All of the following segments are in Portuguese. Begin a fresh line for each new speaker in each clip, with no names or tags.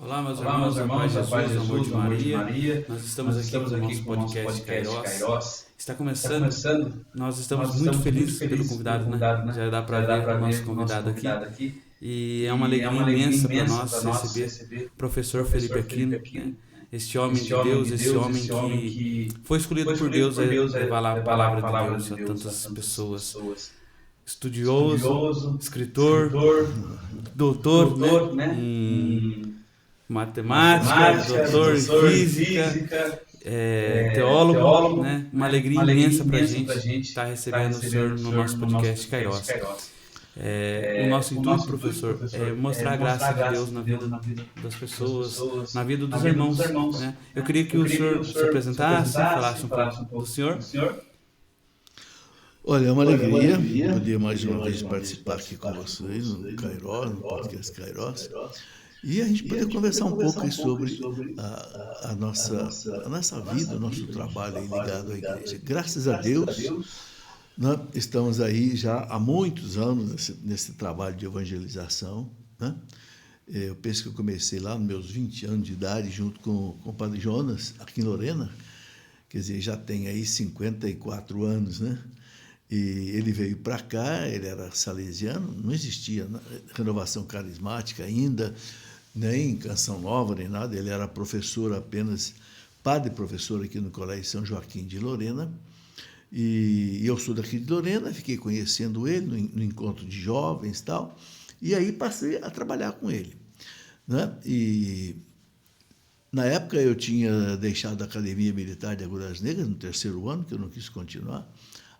Olá, meus
Olá, meus
irmãos, a
irmãos, a
paz
paz
de
de
Jesus,
Jesus,
o
o
amor
amor
de
de
Maria.
Maria.
Nós estamos
Nós
aqui
estamos
com o
aqui
nosso
com o nosso
podcast
podcast
Kairos.
Kairos.
Está
Está
começando.
começando.
Nós estamos
Nós
muito
estamos muito
felizes pelo
felizes pelo
convidado, né?
convidado, né?
Já dá para
Já dá
ver
para
o nosso
ver o nosso
convidado aqui.
convidado aqui.
E é uma
E é
alegria
uma alegria
imensa para
imensa
nós
para nós
receber
receber
o
o
professor Felipe
professor Felipe
Aquino, né?
Aquino,
Este homem
este
de
homem
Deus,
de
esse
Deus,
homem
esse homem
que
que
foi escolhido
foi
por
escolhido
Deus a
por Deus a
levar a
levar a
palavra de
palavra
Deus
de
a
Deus a
tantas
tantas
pessoas.
pessoas.
Estudioso,
Estudioso,
escritor,
escritor,
doutor, né?
doutor, né?
Em
Em
matemática,
matemática,
doutor em
doutor em
física,
física,
teólogo,
teólogo,
né? Uma
né?
alegria
Uma alegria
imensa para a
imensa para a
gente
gente
estar
estar
recebendo o senhor
recebendo o
no
senhor
nosso
no nosso
podcast
podcast
Kairos.
Kairos.
O nosso
O
intuito,
nosso intuito,
professor, é
professor, é
mostrar a
mostrar
graça
a
de
graça
Deus
de
na
Deus
vida
na vida
das
das
pessoas,
pessoas,
na vida
na
dos
vida dos
irmãos,
irmãos,
né? Eu
né?
queria que
Eu
o
queria que
senhor
o
se
senhor se
apresentasse,
apresentasse,
falasse um
falasse
pouco
um
do
pouco
senhor.
do senhor.
Olha, é uma
Olha, é uma
alegria
alegria
poder mais uma
mais
vez
uma vez
participar aqui com
participar aqui com
vocês no
vocês
Kairos, no podcast
podcast
Kairos,
Kairos.
e a gente
E a
poder
gente poder
conversar um pouco
conversar
aí
um pouco aí
sobre
sobre
a nossa vida, o nosso trabalho aí ligado à igreja. Graças a Deus, né, estamos aí já há muitos anos nesse trabalho de evangelização, né? Eu penso que eu comecei lá nos meus 20 anos de idade, junto com o Padre Jonas, aqui em Lorena, quer dizer, já tem aí 54 anos, né? E ele veio para cá, ele era salesiano, não existia renovação carismática ainda, nem Canção Nova, nem nada, ele era professor apenas, padre professor aqui no Colégio São Joaquim de Lorena, e eu sou daqui de Lorena, fiquei conhecendo ele no encontro de jovens e tal, e aí passei a trabalhar com ele, né? E na época eu tinha deixado a Academia Militar de Agulhas Negras, no 3º ano, que eu não quis continuar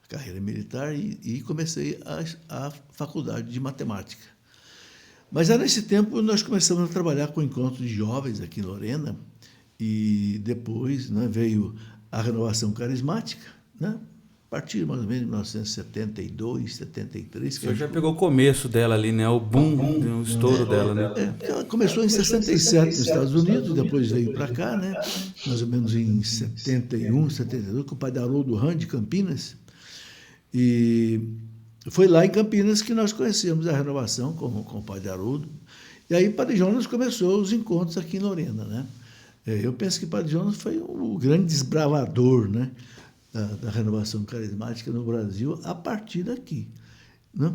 a carreira militar, e comecei a faculdade de matemática. Mas já nesse tempo nós começamos a trabalhar com o encontro de jovens aqui em Lorena, e depois, né, veio a renovação carismática, né? A partir mais ou menos de 1972, 73.
O senhor já pegou o começo dela ali, né? O boom, o estouro dela, né?
Ela começou em 67 nos Estados Unidos, depois veio para cá, né? Mais ou menos em 71, 72, com o padre Haroldo Rand, de Campinas. E foi lá em Campinas que nós conhecemos a renovação com o padre Haroldo. E aí o padre Jonas começou os encontros aqui em Lorena, né? Eu penso que o padre Jonas foi o grande desbravador, né, da renovação carismática no Brasil a partir daqui, né?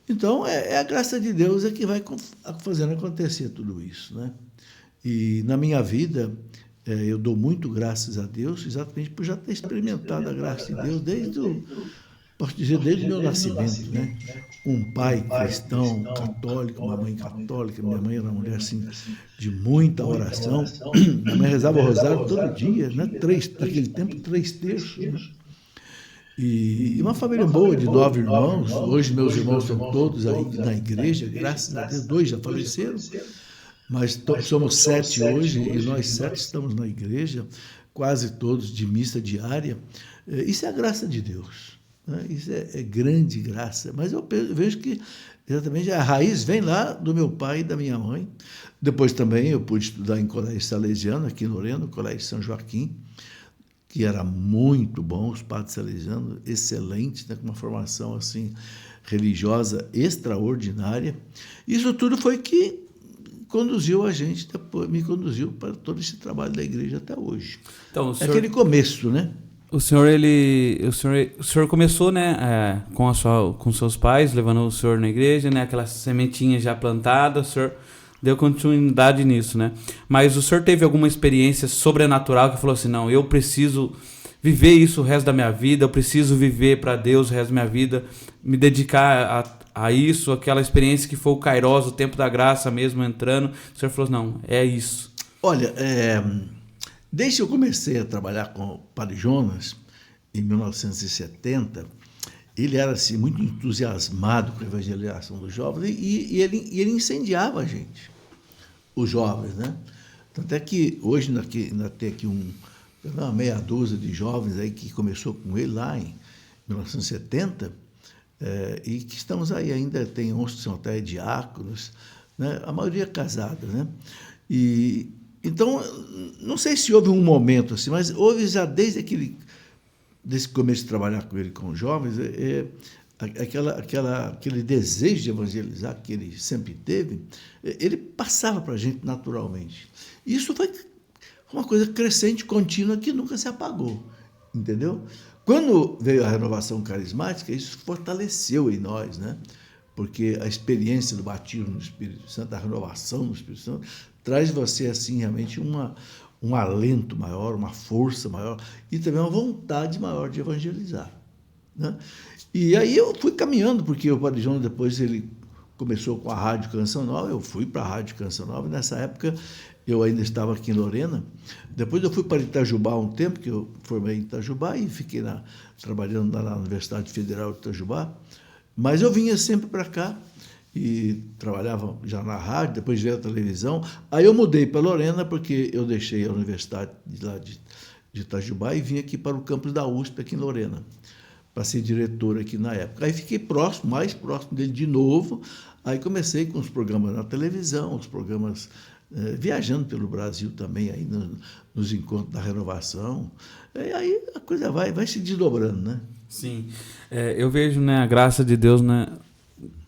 Então, é a graça de Deus que vai fazendo acontecer tudo isso, né? E na minha vida, eu dou muito graças a Deus, exatamente por já ter experimentado a graça de Deus posso dizer, desde o meu nascimento, né? Um pai cristão, católico, uma mãe católica. Minha mãe era uma mulher assim, de muita oração. Minha mãe rezava o rosário todo dia, né? Naquele tempo, 3 terços, né? E uma família boa de 9 irmãos. Hoje meus irmãos são todos aí na igreja, graças a Deus. 2 já faleceram, mas somos 7 hoje, e nós 7 estamos na igreja, quase todos de missa diária. Isso é a graça de Deus. Isso é grande graça, mas eu vejo que exatamente a raiz vem lá do meu pai e da minha mãe. Depois também eu pude estudar em colégio salesiano, aqui em Lorena, no Colégio São Joaquim, que era muito bom, os padres salesianos excelentes, né, com uma formação assim, religiosa extraordinária. Isso tudo foi que conduziu a gente, depois me conduziu para todo esse trabalho da igreja até hoje.
Então, o senhor...
aquele começo, né?
O senhor começou, né, com seus pais, levando o senhor na igreja, né, aquela sementinha já plantada, o senhor deu continuidade nisso, né? Mas o senhor teve alguma experiência sobrenatural que falou assim, não, eu preciso viver isso o resto da minha vida, eu preciso viver para Deus o resto da minha vida, me dedicar a isso, aquela experiência que foi o Kairos, o tempo da graça mesmo entrando, o senhor falou, não, é isso.
Olha, desde que eu comecei a trabalhar com o padre Jonas, em 1970, ele era assim, muito entusiasmado com a evangelização dos jovens e ele incendiava a gente, os jovens, né? Tanto é que hoje ainda tem aqui uma meia dúzia de jovens aí que começou com ele lá em 1970, e que estamos aí ainda, tem uns que são até diáconos, né? A maioria casada, né? Então, não sei se houve um momento assim, mas houve já desse começo de trabalhar com ele, com os jovens, aquele desejo de evangelizar que ele sempre teve, ele passava para a gente naturalmente. Isso foi uma coisa crescente, contínua, que nunca se apagou, entendeu? Quando veio a renovação carismática, isso fortaleceu em nós, né? Porque a experiência do batismo no Espírito Santo, a renovação no Espírito Santo, traz você, assim, realmente um alento maior, uma força maior e também uma vontade maior de evangelizar, né? E aí eu fui caminhando, porque o Padre Jonas depois ele começou com a Rádio Canção Nova, eu fui para a Rádio Canção Nova, nessa época eu ainda estava aqui em Lorena, depois eu fui para Itajubá um tempo, que eu formei em Itajubá e fiquei trabalhando na Universidade Federal de Itajubá, mas eu vinha sempre para cá e trabalhava já na rádio, depois veio a televisão, aí eu mudei para Lorena porque eu deixei a Universidade de Itajubá e vim aqui para o campus da USP aqui em Lorena, para ser diretor aqui na época. Aí fiquei mais próximo dele de novo, aí comecei com os programas na televisão, os programas viajando pelo Brasil também, aí nos encontros da renovação, e aí a coisa vai se desdobrando, né?
Sim, eu vejo, né, a graça de Deus, né,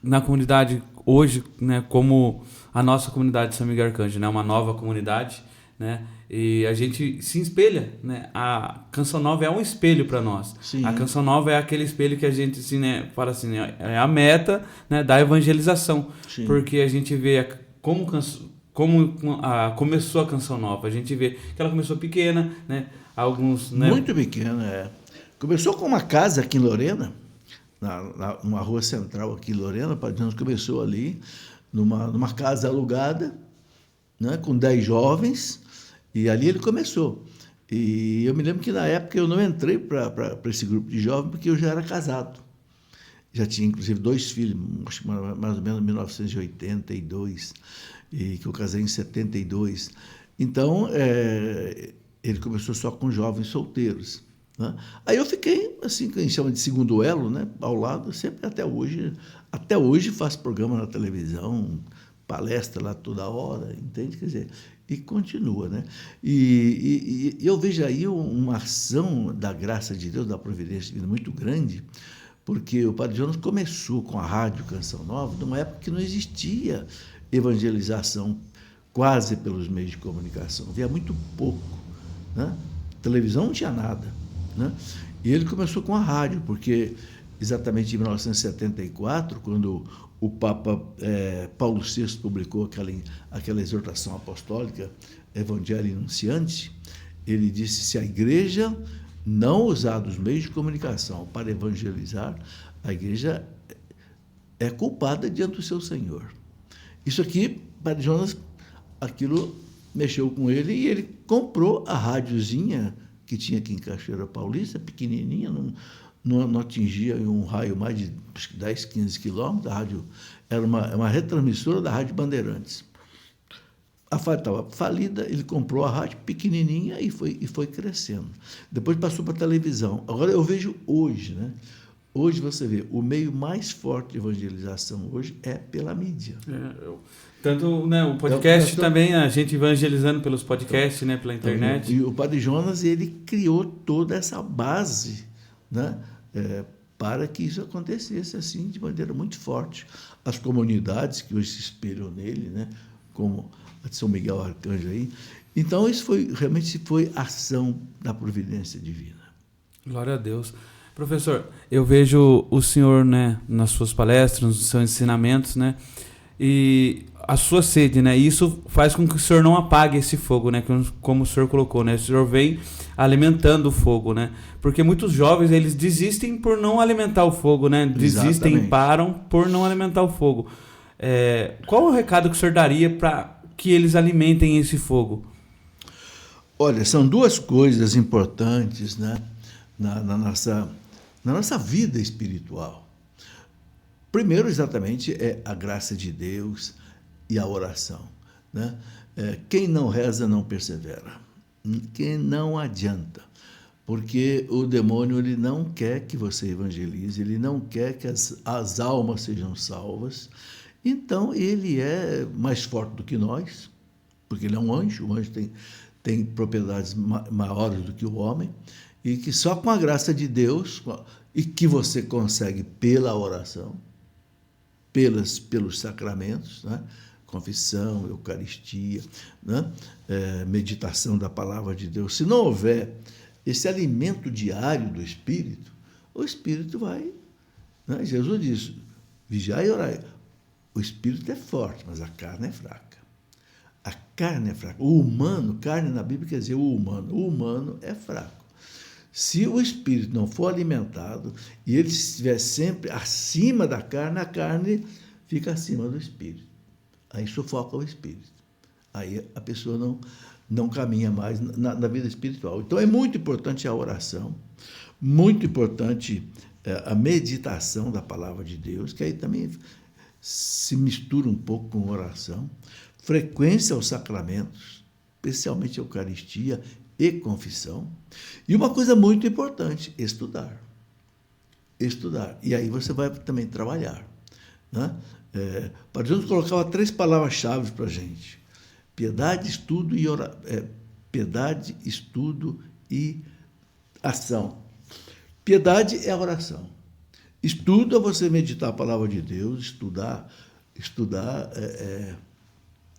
na comunidade hoje, né, como a nossa comunidade de São Miguel Arcanjo, né, uma nova comunidade, né, e a gente se espelha, né, a Canção Nova é um espelho para nós.
Sim.
A Canção Nova é aquele espelho que a gente, assim, né, fala assim, né, é a meta, né, da evangelização. Sim. Porque a gente vê como começou a Canção Nova, a gente vê que ela começou pequena, né, alguns, né,
muito pequena, Começou com uma casa aqui em Lorena, numa rua central aqui em Lorena, o Padre Jonas começou ali, numa casa alugada, né, com 10 jovens, e ali ele começou. E eu me lembro que na época eu não entrei para esse grupo de jovens porque eu já era casado. Já tinha, inclusive, 2 filhos, acho que mais ou menos em 1982, e que eu casei em 72. Então, ele começou só com jovens solteiros, né? Aí eu fiquei, assim, que a gente chama de segundo elo, né, ao lado, sempre até hoje faço programa na televisão, palestra lá toda hora, entende? Quer dizer, e continua, né? E eu vejo aí uma ação da graça de Deus, da providência divina muito grande, porque o Padre Jonas começou com a Rádio Canção Nova numa época que não existia evangelização quase pelos meios de comunicação, havia muito pouco, né? Televisão não tinha nada, né? E ele começou com a rádio, porque exatamente em 1974, quando o Papa Paulo VI publicou aquela exortação apostólica, Evangelii Nuncianti, ele disse: se a igreja não usar os meios de comunicação para evangelizar, a igreja é culpada diante do seu Senhor. Isso aqui, Padre Jonas, aquilo mexeu com ele e ele comprou a rádiozinha que tinha aqui em Cachoeira Paulista, pequenininha, não atingia um raio mais de 10, 15 quilômetros. A rádio era uma retransmissora da Rádio Bandeirantes. A rádio estava falida, ele comprou a rádio pequenininha e foi crescendo. Depois passou para a televisão. Agora eu vejo hoje, né? Hoje você vê, o meio mais forte de evangelização hoje é pela mídia.
Tanto, né, o podcast também, a gente evangelizando pelos podcasts, né, pela internet.
E o Padre Jonas, ele criou toda essa base, né, para que isso acontecesse assim de maneira muito forte. As comunidades que hoje se espelham nele, né, como a de São Miguel Arcanjo aí. Então, isso realmente foi ação da providência divina.
Glória a Deus. Professor, eu vejo o senhor, né, nas suas palestras, nos seus ensinamentos, né, e a sua sede, né, e isso faz com que o senhor não apague esse fogo, né, como o senhor colocou, né, o senhor vem alimentando o fogo, né, porque muitos jovens, eles desistem por não alimentar o fogo, né, desistem, exatamente, param por não alimentar o fogo. Qual o recado que o senhor daria para que eles alimentem esse fogo?
Olha, são 2 coisas importantes, né, na nossa vida espiritual. Primeiro, exatamente, é a graça de Deus e a oração, né? Quem não reza não persevera, quem não adianta, porque o demônio ele não quer que você evangelize, ele não quer que as almas sejam salvas. Então, ele é mais forte do que nós, porque ele é um anjo, o anjo tem propriedades maiores do que o homem, e que só com a graça de Deus e que você consegue pela oração, pelos sacramentos, né? Confissão, Eucaristia, né? Meditação da palavra de Deus. Se não houver esse alimento diário do Espírito, o Espírito vai... Né? Jesus disse, vigiai e orai. O Espírito é forte, mas a carne é fraca. A carne é fraca. O humano, carne na Bíblia quer dizer o humano é fraco. Se o Espírito não for alimentado e ele estiver sempre acima da carne, a carne fica acima do Espírito. Aí sufoca o Espírito. Aí a pessoa não caminha mais na vida espiritual. Então é muito importante a oração, muito importante a meditação da palavra de Deus, que aí também se mistura um pouco com oração, frequência aos sacramentos, especialmente a Eucaristia e confissão. E uma coisa muito importante, estudar. Estudar. E aí você vai também trabalhar. Né? Padre Jesus colocava 3 palavras-chave para a gente. Piedade, estudo e piedade, estudo e ação. Piedade é a oração. Estudo é você meditar a palavra de Deus, estudar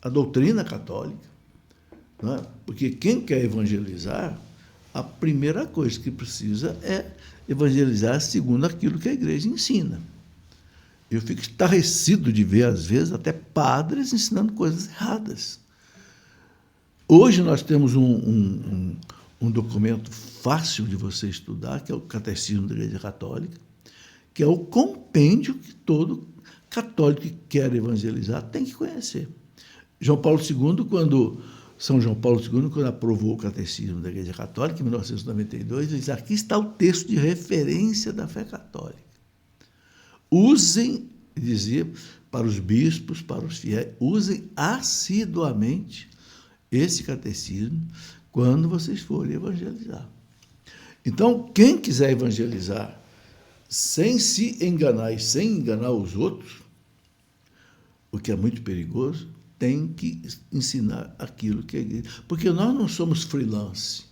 a doutrina católica. Não é? Porque quem quer evangelizar, a primeira coisa que precisa é evangelizar segundo aquilo que a igreja ensina. Eu fico estarrecido de ver, às vezes, até padres ensinando coisas erradas. Hoje nós temos um documento fácil de você estudar, que é o Catecismo da Igreja Católica, que é o compêndio que todo católico que quer evangelizar tem que conhecer. São João Paulo II, quando aprovou o Catecismo da Igreja Católica, em 1992, ele diz, aqui está o texto de referência da fé católica. Usem, dizia, para os bispos, para os fiéis, usem assiduamente esse catecismo quando vocês forem evangelizar. Então, quem quiser evangelizar sem se enganar e sem enganar os outros, o que é muito perigoso, tem que ensinar aquilo que é igreja. Porque nós não somos freelance.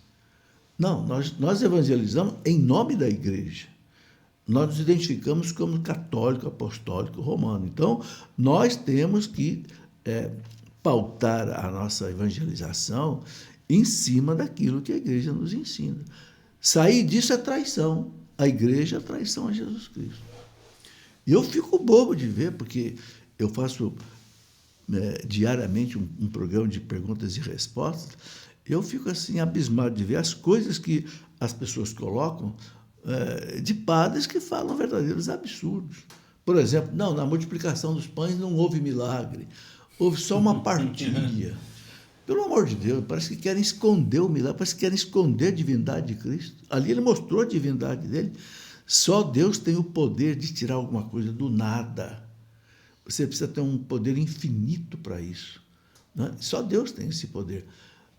Não, nós evangelizamos em nome da igreja. Nós nos identificamos como católico, apostólico, romano. Então, nós temos que pautar a nossa evangelização em cima daquilo que a igreja nos ensina. Sair disso é traição. A igreja é traição a Jesus Cristo. E eu fico bobo de ver, porque eu faço diariamente um programa de perguntas e respostas, eu fico assim abismado de ver as coisas que as pessoas colocam de padres que falam verdadeiros absurdos. Por exemplo, na multiplicação dos pães não houve milagre, houve só uma partilha. Pelo amor de Deus, parece que querem esconder o milagre, parece que querem esconder a divindade de Cristo. Ali ele mostrou a divindade dele. Só Deus tem o poder de tirar alguma coisa do nada. Você precisa ter um poder infinito para isso. Né? Só Deus tem esse poder.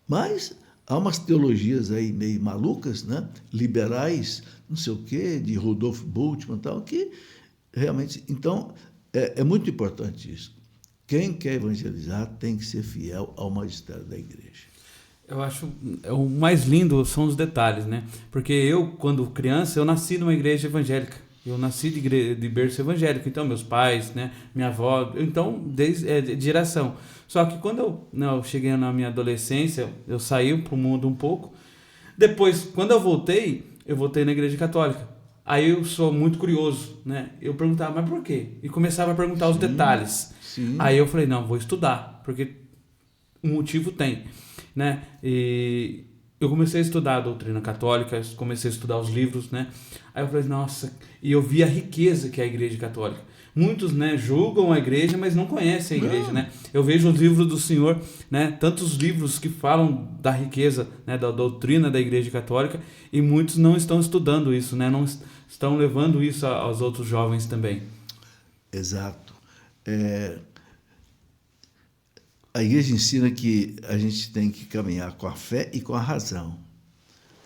Mas há umas teologias aí meio malucas, né? Liberais, não sei o quê, de Rudolf Bultmann e tal, que realmente... Então, é muito importante isso. Quem quer evangelizar tem que ser fiel ao magistério da igreja.
Eu acho o mais lindo são os detalhes, né? Porque eu, quando criança, eu nasci numa igreja evangélica. Eu nasci de berço evangélico, então meus pais, né, minha avó, então desde de geração. Só que quando eu cheguei na minha adolescência, eu saí para o mundo um pouco. Depois, quando eu voltei na igreja católica. Aí eu sou muito curioso, né? Eu perguntava, mas por quê? E começava a perguntar os detalhes.
Sim.
Aí eu falei, não, vou estudar, porque um motivo tem, né? E eu comecei a estudar a doutrina católica, comecei a estudar os livros, né? Aí eu falei, nossa, e eu vi a riqueza que é a igreja católica. Muitos, né, julgam a igreja, mas não conhecem a igreja, né? Eu vejo os livros do Senhor, né? Tantos livros que falam da riqueza, né, da doutrina da igreja católica, e muitos não estão estudando isso, né? Não estão levando isso aos outros jovens também.
Exato. A igreja ensina que a gente tem que caminhar com a fé e com a razão.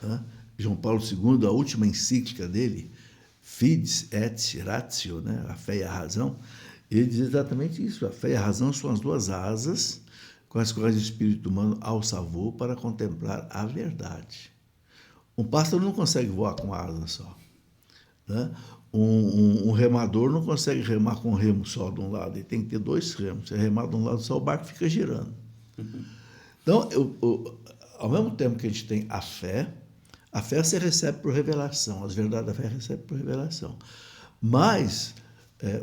Tá? João Paulo II, a última encíclica dele, Fides et Ratio, né? A fé e a razão, ele diz exatamente isso. A fé e a razão são as duas asas com as quais o espírito humano alça voo para contemplar a verdade. Um pássaro não consegue voar com uma asa só. né? Um remador não consegue remar com um remo só de um lado, ele tem que ter 2 remos. Se remar de um lado só, o barco fica girando. Então, ao mesmo tempo que a gente tem a fé você recebe por revelação, as verdades da fé recebe por revelação. Mas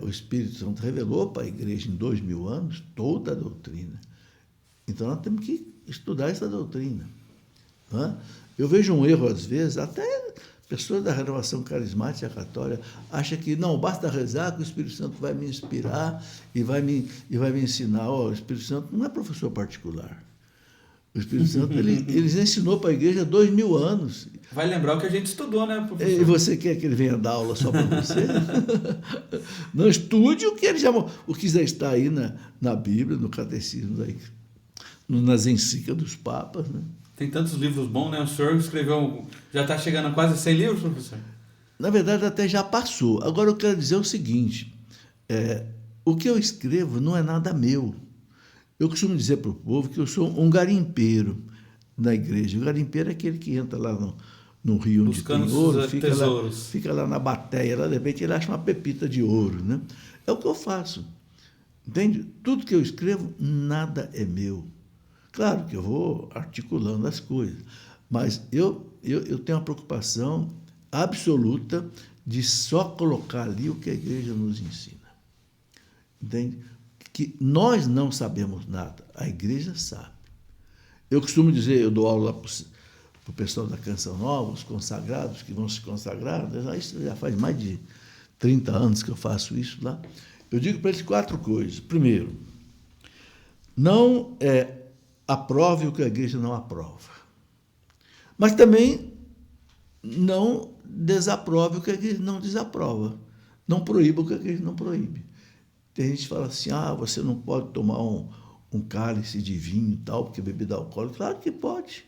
o Espírito Santo revelou para a igreja em 2000 anos toda a doutrina. Então, nós temos que estudar essa doutrina. Né? Eu vejo um erro, às vezes, até pessoas da renovação carismática católica acham que não, basta rezar que o Espírito Santo vai me inspirar e vai me ensinar. O Espírito Santo não é professor particular. O Espírito Santo, ele ensinou para a igreja há 2000 anos.
Vai lembrar o que a gente estudou, né, professor?
E você quer que ele venha dar aula só para você? Não, estude o que ele já... O que já está aí na Bíblia, no catecismo, nas encíclicas dos papas, né?
Tem tantos livros bons, né? O senhor escreveu... Já está chegando a quase 100 livros, professor?
Na verdade, até já passou. Agora, eu quero dizer o seguinte. O que eu escrevo não é nada meu. Eu costumo dizer para o povo que eu sou um garimpeiro na igreja. O garimpeiro é aquele que entra lá no rio onde tem ouro, fica lá na bateia, lá de repente ele acha uma pepita de ouro, né? É o que eu faço. Entende? Tudo que eu escrevo, nada é meu. Claro que eu vou articulando as coisas, mas eu tenho uma preocupação absoluta de só colocar ali o que a igreja nos ensina. Entende? Que nós não sabemos nada, a igreja sabe. Eu costumo dizer, eu dou aula para o pessoal da Canção Nova, os consagrados que vão se consagrar, isso já faz mais de 30 anos que eu faço isso lá. Eu digo para eles 4 coisas. Primeiro, não aprove o que a igreja não aprova. Mas também não desaprove o que a igreja não desaprova. Não proíba o que a igreja não proíbe. Tem gente que fala assim, você não pode tomar um cálice de vinho e tal, porque é bebida alcoólica. Claro que pode.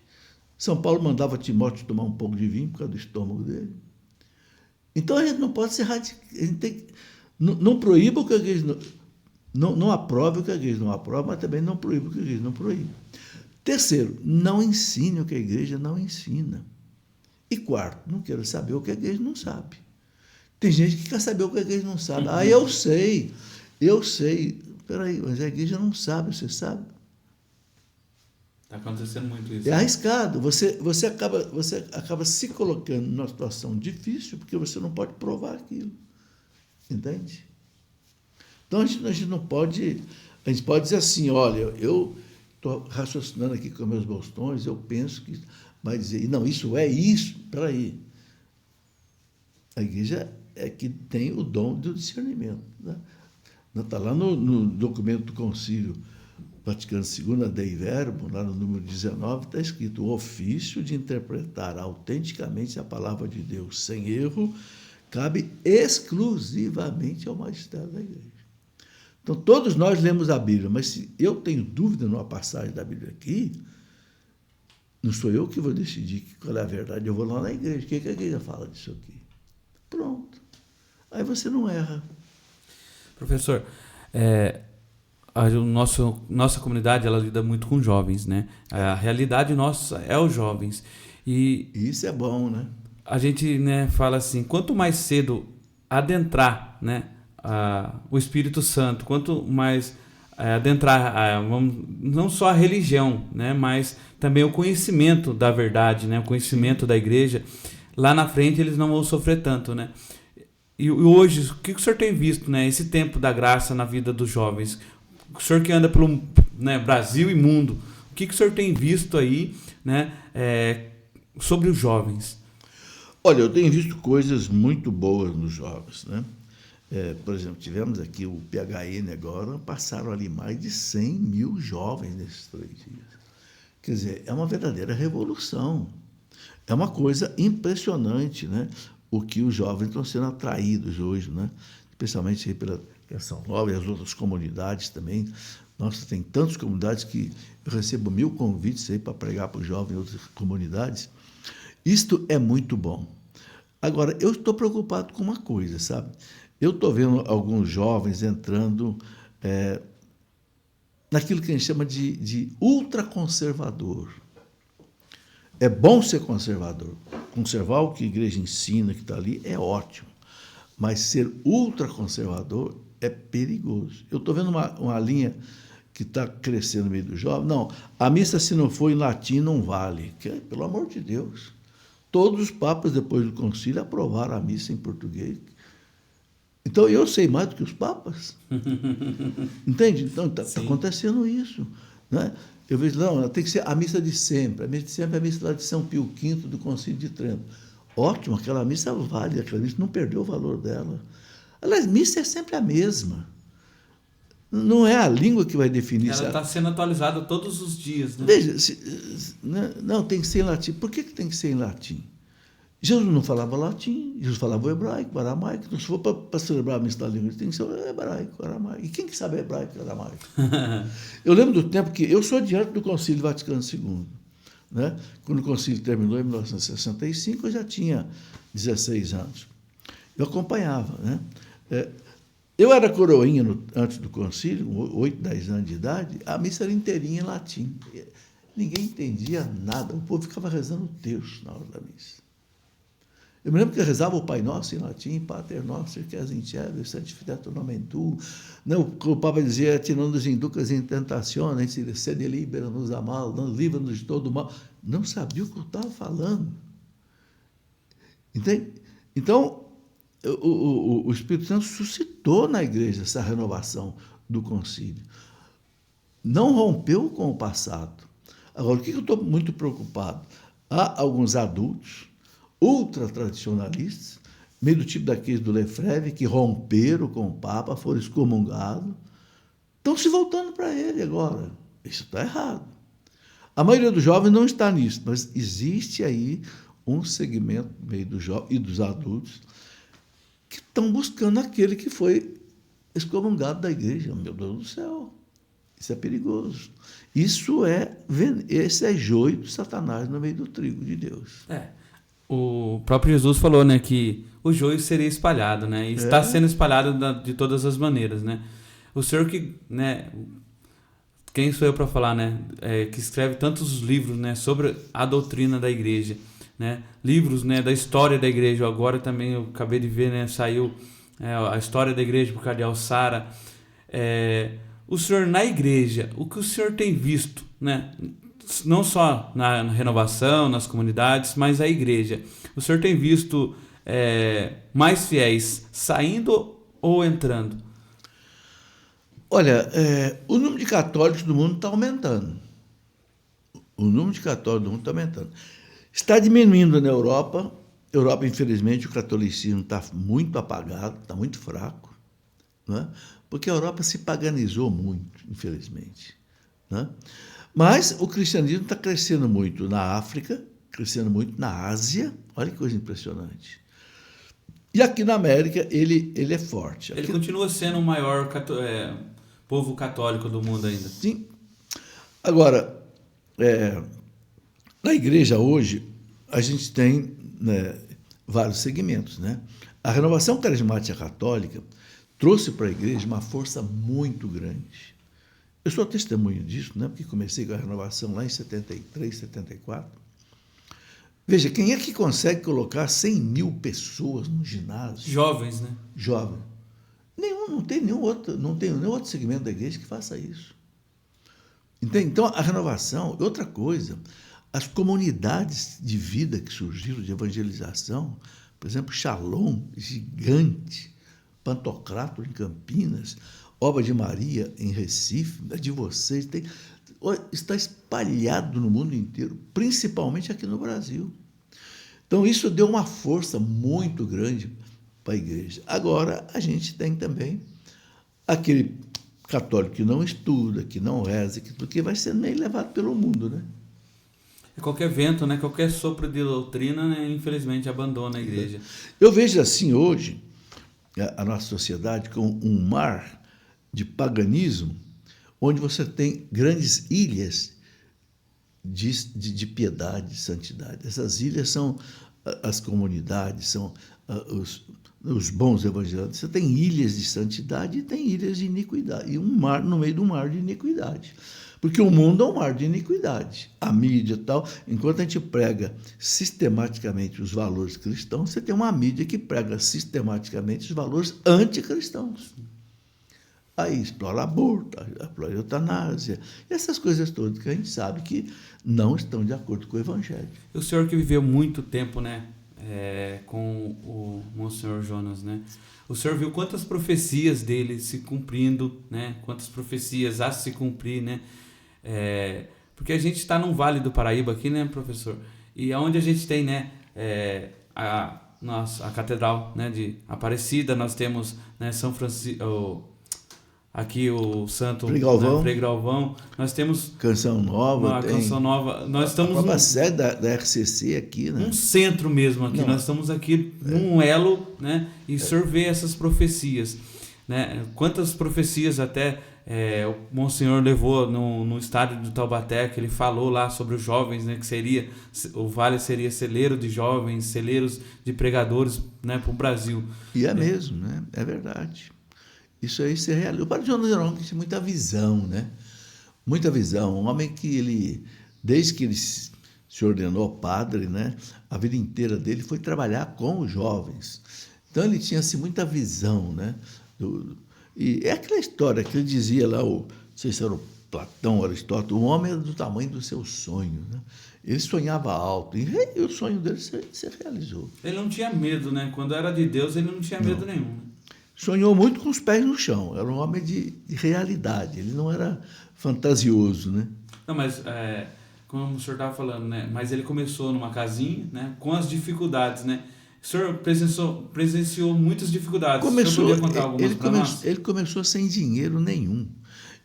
São Paulo mandava Timóteo tomar um pouco de vinho por causa do estômago dele. Então a gente não pode ser radical. A gente tem que, não proíba o que a igreja não aprove o que a igreja não aprova, mas também não proíba o que a igreja não proíbe. Terceiro, não ensine o que a igreja não ensina. E quarto, não quero saber o que a igreja não sabe. Tem gente que quer saber o que a igreja não sabe. Eu sei. Peraí, mas a igreja não sabe, você sabe?
Está acontecendo muito isso.
É arriscado. Você acaba se colocando numa situação difícil porque você não pode provar aquilo. Entende? Então, a gente não pode... A gente pode dizer assim, olha, eu estou raciocinando aqui com meus bostões, eu penso que vai dizer, não, isso é isso. Peraí. A igreja é que tem o dom do discernimento. Né? Está lá no documento do Concílio Vaticano II, Dei Verbum, lá no número 19, está escrito o ofício de interpretar autenticamente a palavra de Deus sem erro cabe exclusivamente ao magistério da igreja. Então, todos nós lemos a Bíblia, mas se eu tenho dúvida numa passagem da Bíblia aqui, não sou eu que vou decidir qual é a verdade, eu vou lá na igreja. O que a igreja fala disso aqui? Pronto. Aí você não erra.
Professor, nossa comunidade ela lida muito com jovens, né? A realidade nossa é os jovens. E
isso é bom, né?
A gente, né, fala assim, quanto mais cedo adentrar, né, o Espírito Santo, quanto mais adentrar, não só a religião, né, mas também o conhecimento da verdade, né, o conhecimento da igreja, lá na frente eles não vão sofrer tanto, né? E hoje, o que o senhor tem visto, né, esse tempo da graça na vida dos jovens? O senhor que anda pelo, né, Brasil e mundo, o que o senhor tem visto aí, né, sobre os jovens?
Olha, eu tenho visto coisas muito boas nos jovens, né? Por exemplo, tivemos aqui o PHN agora, passaram ali mais de 100 mil jovens nesses 3 dias. Quer dizer, é uma verdadeira revolução. É uma coisa impressionante, né? O que os jovens estão sendo atraídos hoje, né? Especialmente pela Canção Nova e as outras comunidades também. Nossa, tem tantas comunidades que eu recebo 1000 convites aí para pregar para os jovens em outras comunidades. Isto é muito bom. Agora, eu estou preocupado com uma coisa, sabe? Eu estou vendo alguns jovens entrando naquilo que a gente chama de ultraconservador. É bom ser conservador. Conservar o que a igreja ensina, que está ali, é ótimo. mas ser ultraconservador é perigoso. Eu estou vendo uma linha que está crescendo no meio do jovem. Não, a missa, se não for em latim, não vale. Pelo amor de Deus. Todos os papas, depois do concílio, aprovaram a missa em português. Então, eu sei mais do que os papas. Entende? Então, está acontecendo isso. Né? Eu vejo, não, tem que ser a missa de sempre. A missa de sempre é a missa lá de São Pio V, do Concílio de Trento. Ótimo, aquela missa vale, aquela missa não perdeu o valor dela. Aliás, missa é sempre a mesma. Não é a língua que vai definir.
Ela está sendo atualizada todos os dias. Né?
Veja, não, tem que ser em latim. Por que tem que ser em latim? Jesus não falava latim, Jesus falava o hebraico, o aramaico. Então, se for para celebrar a missa da língua, tem que ser o hebraico, o aramaico. E quem que sabe hebraico e aramaico? Eu lembro do tempo que eu sou diante do Concílio Vaticano II. Né? Quando o concílio terminou em 1965, eu já tinha 16 anos. Eu acompanhava. Né? Eu era coroinha antes do concílio, 8, 10 anos de idade, a missa era inteirinha em latim. Ninguém entendia nada, o povo ficava rezando o terço na hora da missa. Eu me lembro que eu rezava o Pai Nosso em latim, Pater Noster, que és in cielo, santificatur nomen tuum. O Papa dizia, tirando-nos inducas in tentationes, sede libera-nos a mal, livra-nos de todo mal. Não sabia o que eu estava falando. Entende? Então, o Espírito Santo suscitou na igreja essa renovação do concílio. Não rompeu com o passado. Agora, o que eu estou muito preocupado? Há alguns adultos ultra-tradicionalistas, meio do tipo daqueles do Lefebvre, que romperam com o Papa, foram excomungados, estão se voltando para ele agora. Isso está errado. A maioria dos jovens não está nisso, mas existe aí um segmento meio do jovem e dos adultos que estão buscando aquele que foi excomungado da igreja. Meu Deus do céu, isso é perigoso. Esse é joio de Satanás no meio do trigo de Deus.
O próprio Jesus falou, né, que o joio seria espalhado, né, e está sendo espalhado de todas as maneiras, né. O senhor que, né, quem sou eu para falar, né, que escreve tantos livros, né, sobre a doutrina da igreja, né, livros, né, da história da igreja. Agora também eu acabei de ver, né, saiu a história da igreja por Cardeal Sara. O senhor na igreja, o que o senhor tem visto, né, não só na renovação, nas comunidades, mas a igreja, o senhor tem visto mais fiéis saindo ou entrando?
Olha, o número de católicos do mundo está aumentando. O número de católicos do mundo está aumentando. Está diminuindo na Europa. Europa, infelizmente, o catolicismo está muito apagado, está muito fraco, né? Porque a Europa se paganizou muito, infelizmente, né? Mas o cristianismo está crescendo muito na África, crescendo muito na Ásia. Olha que coisa impressionante. E aqui na América ele é forte.
Ele continua sendo o maior povo católico do mundo ainda.
Sim. Agora, na igreja hoje, a gente tem, né, vários segmentos. Né? A renovação carismática católica trouxe para a igreja uma força muito grande. Eu sou testemunho disso, né? Porque comecei com a renovação lá em 73, 74. Veja, quem é que consegue colocar 100 mil pessoas no ginásio?
Jovens, né?
Jovem. Não tem nenhum outro segmento da igreja que faça isso. Entende? Então, a renovação é outra coisa. As comunidades de vida que surgiram, de evangelização, por exemplo, Shalom, gigante, Pantocrator em Campinas, Obra de Maria em Recife, de vocês, está espalhado no mundo inteiro, principalmente aqui no Brasil. Então, isso deu uma força muito grande para a igreja. Agora, a gente tem também aquele católico que não estuda, que não reza, porque vai ser meio levado pelo mundo, né?
Qualquer vento, né? Qualquer sopro de doutrina, né, infelizmente, abandona a igreja.
Eu vejo assim hoje a nossa sociedade com um mar de paganismo, onde você tem grandes ilhas de piedade, de santidade. Essas ilhas são as comunidades, são os bons evangelhos, você tem ilhas de santidade e tem ilhas de iniquidade, e um mar no meio do mar de iniquidade. Porque o mundo é um mar de iniquidade. A mídia e tal, enquanto a gente prega sistematicamente os valores cristãos, você tem uma mídia que prega sistematicamente os valores anticristãos. Aí explora aborto, explora eutanásia, essas coisas todas que a gente sabe que não estão de acordo com o Evangelho.
O senhor que viveu muito tempo, né, com o Monsenhor Jonas, né? O senhor viu quantas profecias dele se cumprindo, né? Quantas profecias há se cumprir, né? Porque a gente está num Vale do Paraíba aqui, né, professor? E onde a gente tem, né, a Catedral, né, de Aparecida, nós temos, né, São Francisco, aqui o Santo
Frei Galvão,
né, Frei Galvão, nós temos
Canção Nova,
Canção Nova, nós estamos
a sede da RCC aqui, né?
Um centro mesmo aqui, nós estamos aqui num elo, né, e o senhor vê essas profecias, né? Quantas profecias até o Monsenhor levou no estádio do Taubaté, que ele falou lá sobre os jovens, né, que o Vale seria celeiro de jovens, celeiros de pregadores, né, para o Brasil.
E é mesmo, né? É verdade. Isso aí se realiza. O Padre Jonas era um homem que tinha muita visão, né? Muita visão. Um homem que desde que ele se ordenou padre, né? A vida inteira dele foi trabalhar com os jovens. Então ele tinha assim, muita visão, né? E é aquela história que ele dizia lá, não sei se era o Platão ou Aristóteles, o homem era do tamanho do seu sonho, né? Ele sonhava alto e o sonho dele se realizou.
Ele não tinha medo, né? Quando era de Deus, ele não tinha medo nenhum.
Sonhou muito com os pés no chão, era um homem de realidade, ele não era fantasioso, né?
Não, mas, como o senhor estava falando, né? Mas ele começou numa casinha, né? Com as dificuldades, né? O senhor presenciou muitas dificuldades. O senhor podia contar algumas para nós?
Ele começou sem dinheiro nenhum.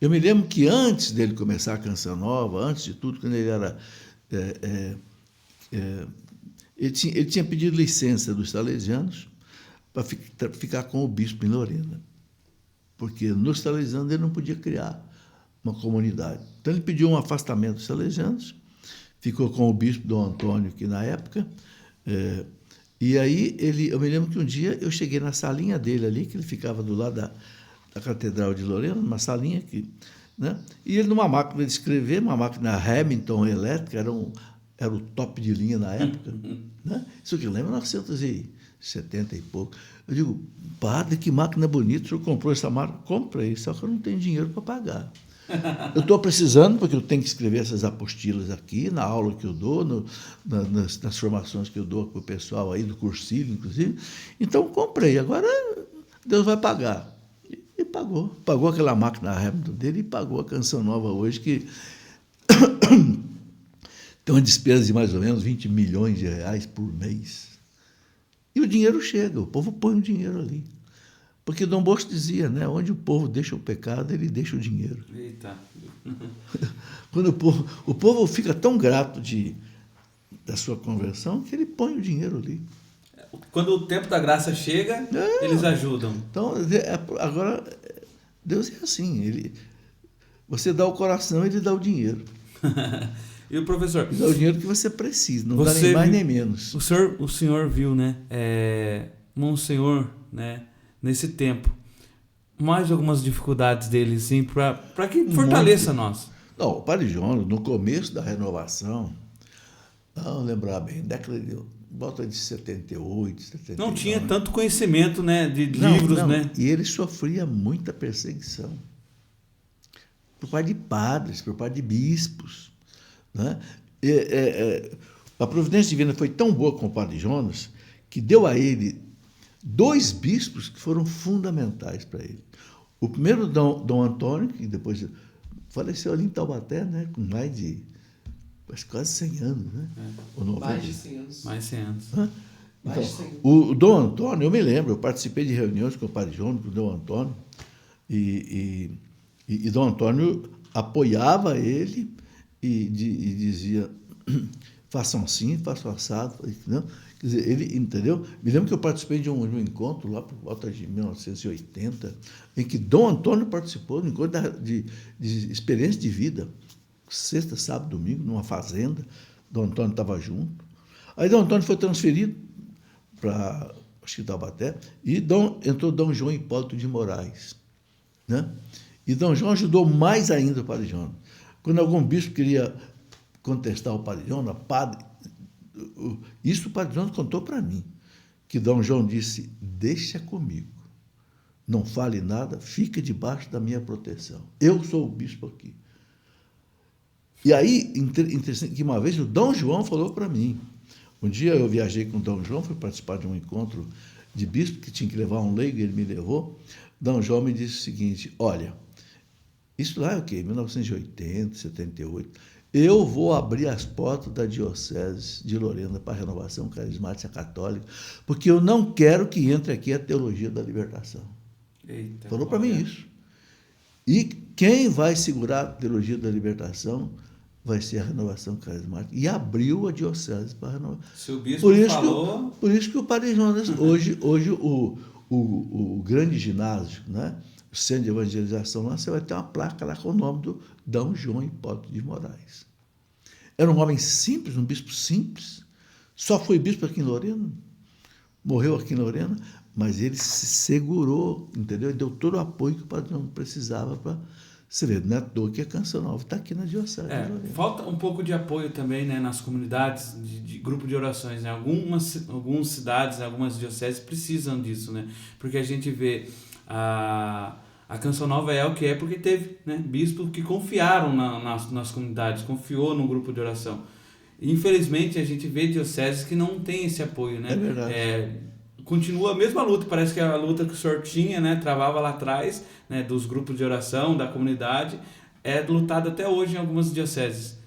Eu me lembro que antes dele começar a Canção Nova, antes de tudo, quando ele era... ele tinha pedido licença dos salesianos para ficar com o bispo em Lorena, porque nos salesianos ele não podia criar uma comunidade. Então ele pediu um afastamento dos salesianos, ficou com o bispo Dom Antônio, que na época, e aí eu me lembro que um dia eu cheguei na salinha dele ali, que ele ficava do lado da Catedral de Lorena, numa salinha aqui, né? E ele numa máquina de escrever, uma máquina Hamilton elétrica, era o top de linha na época, né? Isso que eu lembro, 1970 e pouco. Eu digo, padre, que máquina bonita, o senhor comprou essa máquina? Comprei, só que eu não tenho dinheiro para pagar. Eu estou precisando, porque eu tenho que escrever essas apostilas aqui, na aula que eu dou, nas formações que eu dou para o pessoal aí, do cursilho, inclusive. Então, comprei. Agora, Deus vai pagar. E pagou. Pagou aquela máquina Hamilton dele e pagou a Canção Nova hoje, que tem uma despesa de mais ou menos 20 milhões de reais por mês. E o dinheiro chega, o povo põe o dinheiro ali. Porque Dom Bosco dizia, né? Onde o povo deixa o pecado, ele deixa o dinheiro.
Eita.
Quando o povo fica tão grato da sua conversão que ele põe o dinheiro ali.
Quando o tempo da graça chega, eles ajudam.
Então, agora, Deus é assim. Você dá o coração, ele dá o dinheiro.
E o professor?
Ele dá o dinheiro que você precisa, não dá nem mais nem menos.
O senhor viu, né? Monsenhor, né? Nesse tempo, mais algumas dificuldades dele, sim, para que fortaleça nós.
Não, o Padre Jonas, no começo da renovação, não lembrar bem, década de volta de 78, 79.
Não tinha tanto conhecimento, né, de livros, né?
E ele sofria muita perseguição por parte de padres, por parte de bispos, né? A providência divina foi tão boa com o Padre Jonas que deu a ele 2 bispos que foram fundamentais para ele. O primeiro, Dom Antônio, que depois faleceu ali em Taubaté, né, com mais de quase 100 anos. Né?
Mais de 100 anos.
Mais 100 anos.
Então, o Dom Antônio, eu me lembro, eu participei de reuniões com o Padre Jonas, com o Dom Antônio, e Dom Antônio apoiava ele e dizia, façam assim, façam assado. Não? Quer dizer, ele, entendeu? Me lembro que eu participei de um encontro lá por volta de 1980, em que Dom Antônio participou de um encontro de experiência de vida, sexta, sábado, domingo, numa fazenda. Dom Antônio estava junto. Aí Dom Antônio foi transferido para acho que Taubaté, e entrou Dom João Hipólito de Moraes, né? E Dom João ajudou mais ainda o Padre Jonas. Quando algum bispo queria contestar o Padre Jonas, isso o Padre Jonas contou para mim, que Dom João disse, deixa comigo, não fale nada, fica debaixo da minha proteção. Eu sou o bispo aqui. E aí, interessante que uma vez o Dom João falou para mim, um dia eu viajei com o Dom João, fui participar de um encontro de bispo, que tinha que levar um leigo, ele me levou. Dom João me disse o seguinte, olha, isso lá é o quê? 1980, 78. Eu vou abrir as portas da Diocese de Lorena para a Renovação Carismática Católica, porque eu não quero que entre aqui a teologia da libertação.
Eita,
falou para mim isso. E quem vai segurar a teologia da libertação vai ser a Renovação Carismática. E abriu a Diocese para a Renovação.
Se o bispo falou...
Por isso que o Padre Jonas, hoje o grande ginásio, né? O centro de evangelização lá, você vai ter uma placa lá com o nome do Dom João Hipólito de Moraes. Era um homem simples, um bispo simples, só foi bispo aqui em Lorena, morreu aqui em Lorena, mas ele se segurou, entendeu? E deu todo o apoio que o Padre Jonas precisava para... Você vê, não é à toa que a Canção Nova está aqui na Diocese.
Falta um pouco de apoio também, né, nas comunidades, de grupo de orações. Né? Algumas cidades, algumas dioceses precisam disso, né? Porque a gente vê a Canção Nova é o que é porque teve, né, bispos que confiaram nas comunidades, confiou no grupo de oração. Infelizmente, a gente vê dioceses que não tem esse apoio, né?
É verdade.
Continua a mesma luta, parece que a luta que o senhor tinha, né, travava lá atrás, né, dos grupos de oração, da comunidade, é lutada até hoje em algumas dioceses.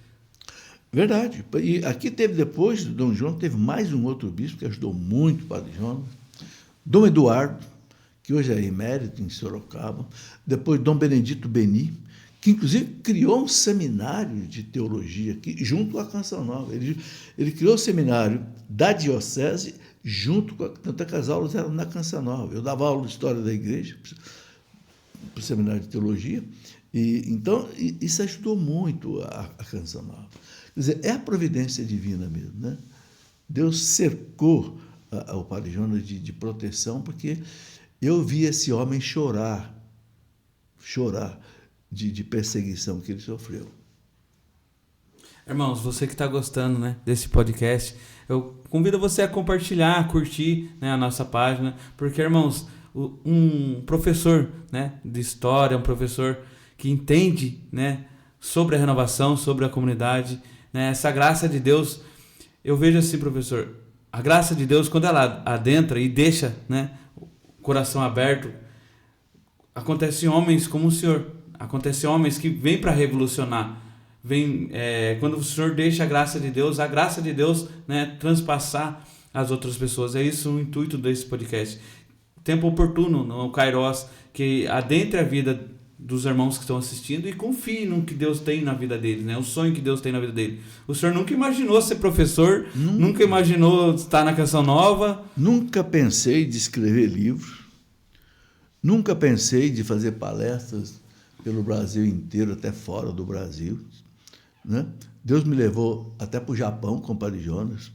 Verdade. E aqui teve depois, Dom João, teve mais um outro bispo que ajudou muito o Padre Jonas, Dom Eduardo, que hoje é emérito em Sorocaba, depois Dom Benedito Beni, que inclusive criou um seminário de teologia aqui, junto com a Canção Nova. Ele criou o seminário da diocese, junto com tanto que as aulas eram na Canção Nova. Eu dava aula de história da igreja para o seminário de teologia, então isso ajudou muito a Canção Nova. Quer dizer, é a providência divina mesmo, né? Deus cercou o Padre Jonas de proteção, porque eu vi esse homem chorar de perseguição que ele sofreu.
Irmãos, você que está gostando, né, desse podcast, eu convido você a compartilhar, a curtir, né, a nossa página, porque, irmãos, um professor, né, de história, um professor que entende, né, sobre a renovação, sobre a comunidade, né, essa graça de Deus, eu vejo assim, professor, a graça de Deus, quando ela adentra e deixa, né, o coração aberto, acontecem homens como o senhor, acontecem homens que vêm para revolucionar. Quando o Senhor deixa a graça de Deus, né, transpassar as outras pessoas. É isso o intuito desse podcast. Tempo oportuno, no Kairos, que adentre a vida dos irmãos que estão assistindo e confie no que Deus tem na vida deles, né? O sonho que Deus tem na vida dele. O senhor nunca imaginou ser professor, nunca imaginou estar na Canção Nova.
Nunca pensei de escrever livro, nunca pensei de fazer palestras pelo Brasil inteiro, até fora do Brasil, né? Deus me levou até para o Japão com o Padre Jonas,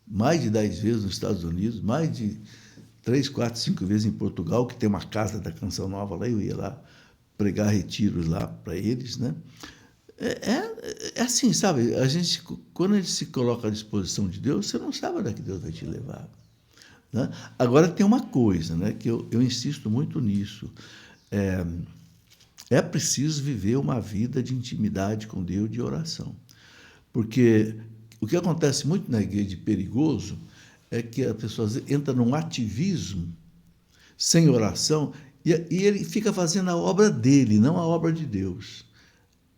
mais de 10 vezes nos Estados Unidos, mais de 3, 4, 5 vezes em Portugal, que tem uma casa da Canção Nova lá, eu ia lá pregar retiros lá para eles, né? É assim, sabe? Quando a gente se coloca à disposição de Deus, você não sabe onde é que Deus vai te levar, né? Agora, tem uma coisa, né, que eu insisto muito nisso. É preciso viver uma vida de intimidade com Deus, de oração. Porque o que acontece muito na igreja de perigoso é que a pessoa entra num ativismo sem oração e ele fica fazendo a obra dele, não a obra de Deus.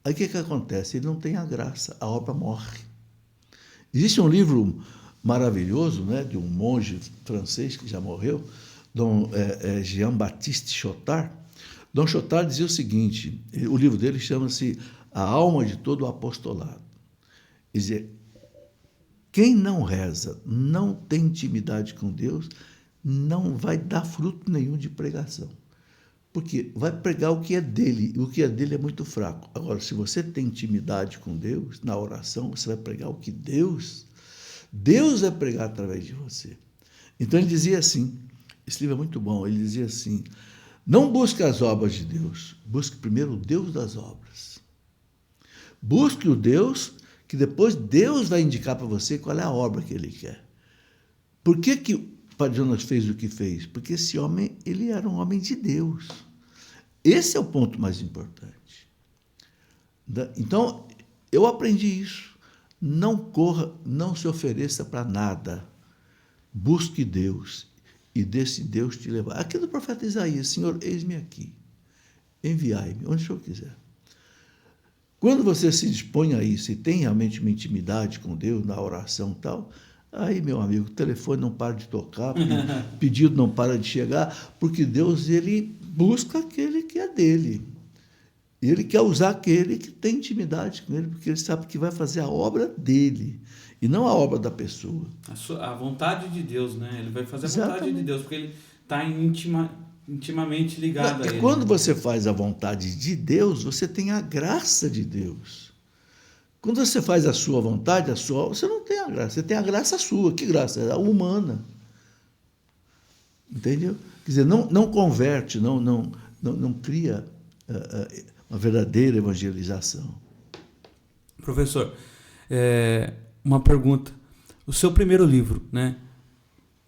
Aí o que acontece? Ele não tem a graça, a obra morre. Existe um livro maravilhoso, né, de um monge francês que já morreu, Dom Jean-Baptiste Chotard. Dom Chotard dizia o seguinte, o livro dele chama-se A Alma de Todo o Apostolado. Ele dizia, quem não reza, não tem intimidade com Deus, não vai dar fruto nenhum de pregação. Porque vai pregar o que é dele, e o que é dele é muito fraco. Agora, se você tem intimidade com Deus, na oração, você vai pregar o que Deus vai pregar através de você. Então, ele dizia assim, esse livro é muito bom, ele dizia assim, não busque as obras de Deus, busque primeiro o Deus das obras. Busque o Deus, que depois Deus vai indicar para você qual é a obra que ele quer. Por que o Padre Jonas fez o que fez? Porque esse homem, ele era um homem de Deus. Esse é o ponto mais importante. Então, eu aprendi isso. Não corra, não se ofereça para nada. Busque Deus e desse Deus te levar. Aqui do profeta Isaías, Senhor, eis-me aqui. Enviai-me, onde o Senhor quiser. Quando você se dispõe a isso e tem realmente uma intimidade com Deus, na oração e tal, aí, meu amigo, o telefone não para de tocar, o pedido não para de chegar, porque Deus, ele busca aquele que é dele. Ele quer usar aquele que tem intimidade com ele, porque ele sabe que vai fazer a obra dele, e não a obra da pessoa.
A vontade de Deus, né? Ele vai fazer a
Exatamente.
vontade de Deus, porque ele está intimamente ligado a ele.
Quando você faz a vontade de Deus, você tem a graça de Deus. Quando você faz a sua vontade, você não tem a graça, você tem a graça sua. Que graça? É a humana. Entendeu? Quer dizer, não converte, não cria uma verdadeira evangelização.
Professor, uma pergunta. O seu primeiro livro, né?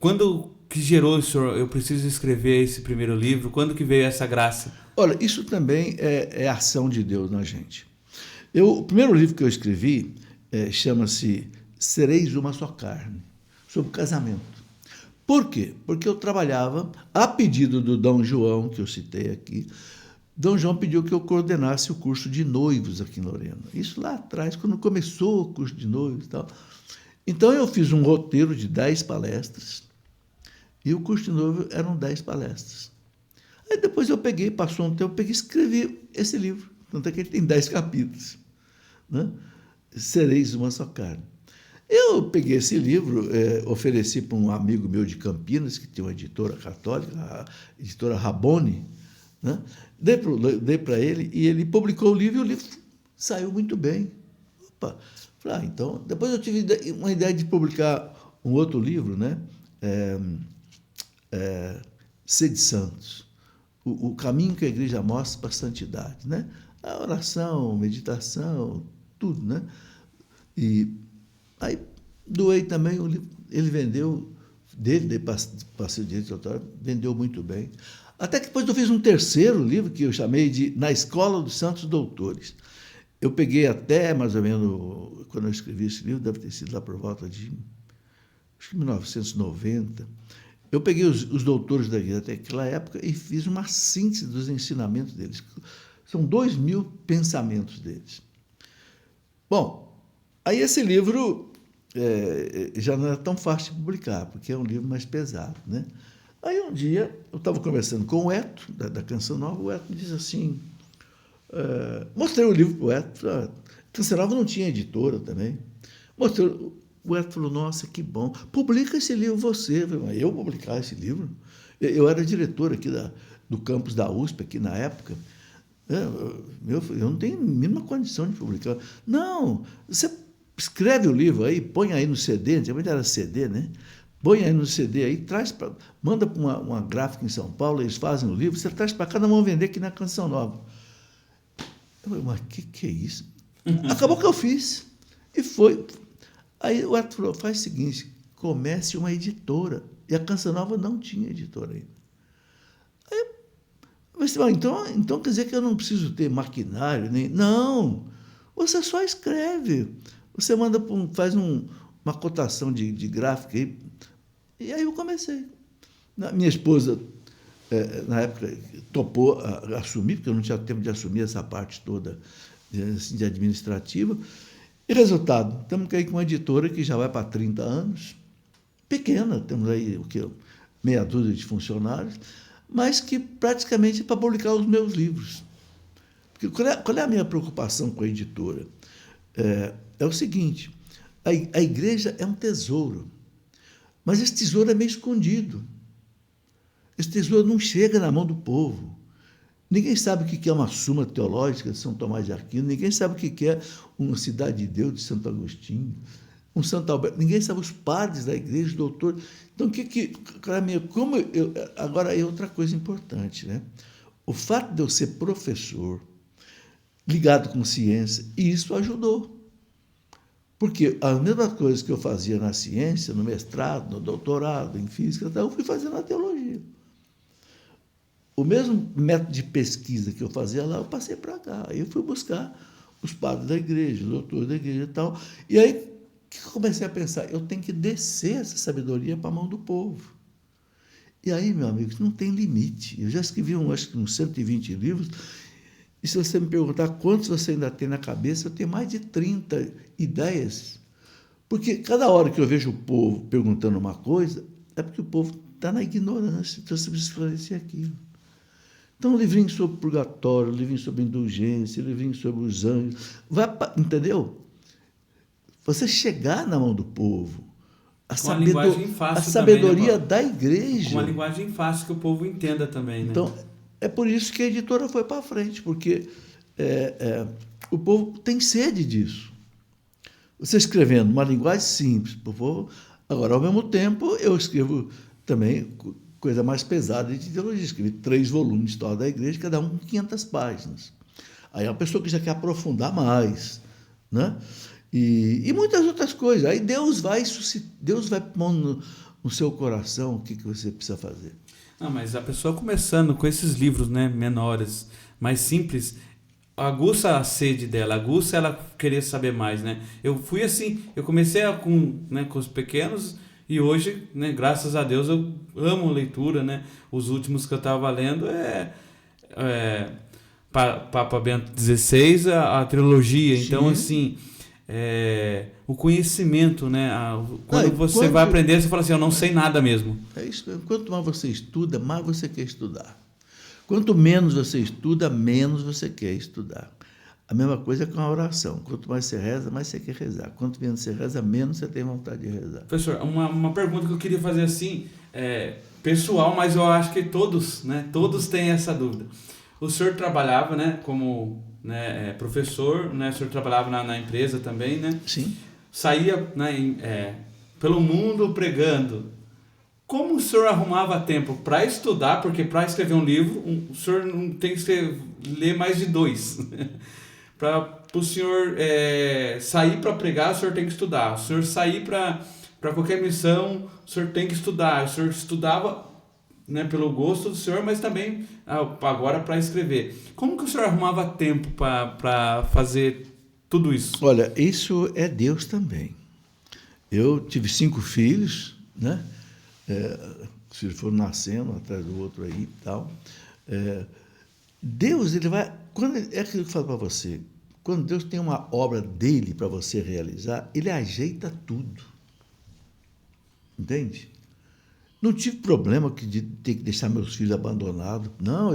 Quando que gerou o senhor? Eu preciso escrever esse primeiro livro. Quando que veio essa graça?
Olha, isso também é ação de Deus na gente. O primeiro livro que eu escrevi chama-se Sereis uma só carne, sobre casamento. Por quê? Porque eu trabalhava, a pedido do Dom João, que eu citei aqui, Dom João pediu que eu coordenasse o curso de noivos aqui em Lorena. Isso lá atrás, quando começou o curso de noivos e tal. Então, eu fiz um roteiro de 10 palestras, e o curso de noivo eram 10 palestras. Aí depois passou um tempo, e escrevi esse livro. Tanto é que ele tem 10 capítulos. Né? Sereis uma só carne. Eu peguei esse livro, ofereci para um amigo meu de Campinas, que tem uma editora católica, a editora Raboni, né? Dei para ele, e ele publicou o livro, e o livro saiu muito bem. Opa! Falei, então, depois eu tive uma ideia de publicar um outro livro, né? Sede Santos, o caminho que a igreja mostra para a santidade, né? A oração, meditação, tudo, né? E aí doei também o livro, ele vendeu, passei o direito de autor, vendeu muito bem. Até que depois eu fiz um terceiro livro, que eu chamei de Na Escola dos Santos Doutores. Eu peguei até, mais ou menos, quando eu escrevi esse livro, deve ter sido lá por volta de, acho que 1990, eu peguei os doutores da igreja até aquela época e fiz uma síntese dos ensinamentos deles. São 2.000 pensamentos deles. Bom, aí esse livro já não era tão fácil de publicar, porque é um livro mais pesado, né? Aí um dia eu estava conversando com o Eto, da Canção Nova, o Eto me disse assim, mostrei o livro para o Eto, a Canção Nova não tinha editora também, mostrei, o Eto falou, nossa, que bom, publica esse livro você. Eu falei, mas eu publicar esse livro? Eu era diretor aqui do campus da USP, aqui na época, eu não tenho a mínima condição de publicar. Não, você escreve o livro aí, põe aí no CD, antigamente era CD, né? Põe aí no CD aí, manda para uma gráfica em São Paulo, eles fazem o livro, você traz para cá, nós vamos vender aqui na Canção Nova. Eu falei, mas que é isso? Acabou que eu fiz. E foi. Aí o Arthur falou, faz o seguinte, comece uma editora. E a Canção Nova não tinha editora ainda. Aí eu falei, então quer dizer que eu não preciso ter maquinário, nem... Não, você só escreve. Você manda faz uma cotação de gráfica aí. E aí eu comecei. Minha esposa, na época, topou assumir, porque eu não tinha tempo de assumir essa parte toda de administrativa. E resultado, estamos aí com uma editora que já vai para 30 anos, pequena, temos aí meia dúzia de funcionários, mas que praticamente é para publicar os meus livros. Porque qual é a minha preocupação com a editora? É o seguinte, a igreja é um tesouro, mas esse tesouro é meio escondido. Esse tesouro não chega na mão do povo. Ninguém sabe o que é uma Suma Teológica de São Tomás de Aquino, ninguém sabe o que é uma Cidade de Deus de Santo Agostinho, um Santo Alberto, ninguém sabe os padres da igreja, doutor. Então, agora é outra coisa importante, né? O fato de eu ser professor, ligado com ciência, e isso ajudou. Porque a mesma coisa que eu fazia na ciência, no mestrado, no doutorado, em física, eu fui fazer na teologia. O mesmo método de pesquisa que eu fazia lá, eu passei para cá. Aí eu fui buscar os padres da igreja, os doutores da igreja e tal. E aí, o que eu comecei a pensar? Eu tenho que descer essa sabedoria para a mão do povo. E aí, meu amigo, não tem limite. Eu já escrevi, acho que uns 120 livros, e se você me perguntar quantos você ainda tem na cabeça, eu tenho mais de 30 ideias. Porque cada hora que eu vejo o povo perguntando uma coisa, é porque o povo está na ignorância, então você precisa esclarecer aquilo. Então, livrinho sobre purgatório, livrinho sobre indulgência, livrinho sobre os anjos, entendeu? Você chegar na mão do povo, a sabedoria da igreja.
Com uma linguagem fácil que o povo entenda também, né?
Então, é por isso que a editora foi para frente, porque o povo tem sede disso. Você escrevendo uma linguagem simples para o povo. Agora, ao mesmo tempo, eu escrevo também coisa mais pesada de teologia. Escrevi 3 volumes de História da Igreja, cada um com 500 páginas. Aí é uma pessoa que já quer aprofundar mais, né? E muitas outras coisas. Aí Deus vai pondo no seu coração o que você precisa fazer.
Não, mas a pessoa começando com esses livros, né, menores, mais simples, aguça a sede dela, aguça ela querer saber mais, né? Eu fui assim, eu comecei com os pequenos e hoje, né, graças a Deus, eu amo leitura, né? Os últimos que eu estava lendo Papa Bento XVI, a trilogia. Sim. Então, assim, o conhecimento, né? Quando você vai aprender, você fala assim, eu não sei nada mesmo.
É isso. Quanto mais você estuda, mais você quer estudar. Quanto menos você estuda, menos você quer estudar. A mesma coisa com a oração. Quanto mais você reza, mais você quer rezar. Quanto menos você reza, menos você tem vontade de rezar.
Professor, uma pergunta que eu queria fazer assim, pessoal, mas eu acho que todos têm essa dúvida. O senhor trabalhava, né, como professor, né, o senhor trabalhava na empresa também, né?
Sim.
Saía pelo mundo pregando. Como o senhor arrumava tempo para estudar? Porque para escrever um livro, o senhor não tem que ler mais de 2. Para o senhor sair para pregar, o senhor tem que estudar. O senhor sair para qualquer missão, o senhor tem que estudar. O senhor estudava, né, pelo gosto do senhor, mas também agora para escrever. Como que o senhor arrumava tempo para fazer tudo isso?
Olha, isso é Deus também. Eu tive 5 filhos, né? Os filhos foram nascendo atrás do outro aí e tal. Deus, ele vai... É aquilo que eu falo para você. Quando Deus tem uma obra dele para você realizar, ele ajeita tudo. Entende? Não tive problema de ter que deixar meus filhos abandonados. Não,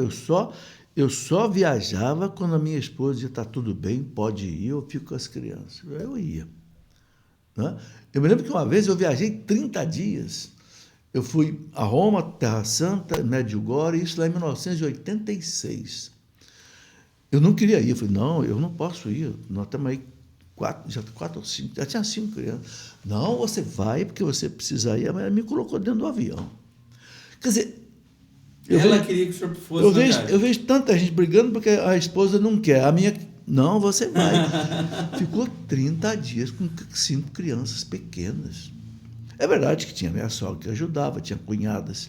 eu só viajava quando a minha esposa dizia, está tudo bem, pode ir, eu fico com as crianças. Eu ia. Né? Eu me lembro que uma vez eu viajei 30 dias. Eu fui a Roma, Terra Santa, Medjugorje, isso lá em 1986. Eu não queria ir. Eu falei, não, eu não posso ir. Nós estamos aí 4 ou 5, já tinha 5 crianças. Não, você vai porque você precisa ir. Ela me colocou dentro do avião. Quer dizer...
Ela queria que o senhor fosse
eu vejo tanta gente brigando porque a esposa não quer. A minha... Não, você vai. Ficou 30 dias com 5 crianças pequenas. É verdade que tinha minha sogra que ajudava, tinha cunhadas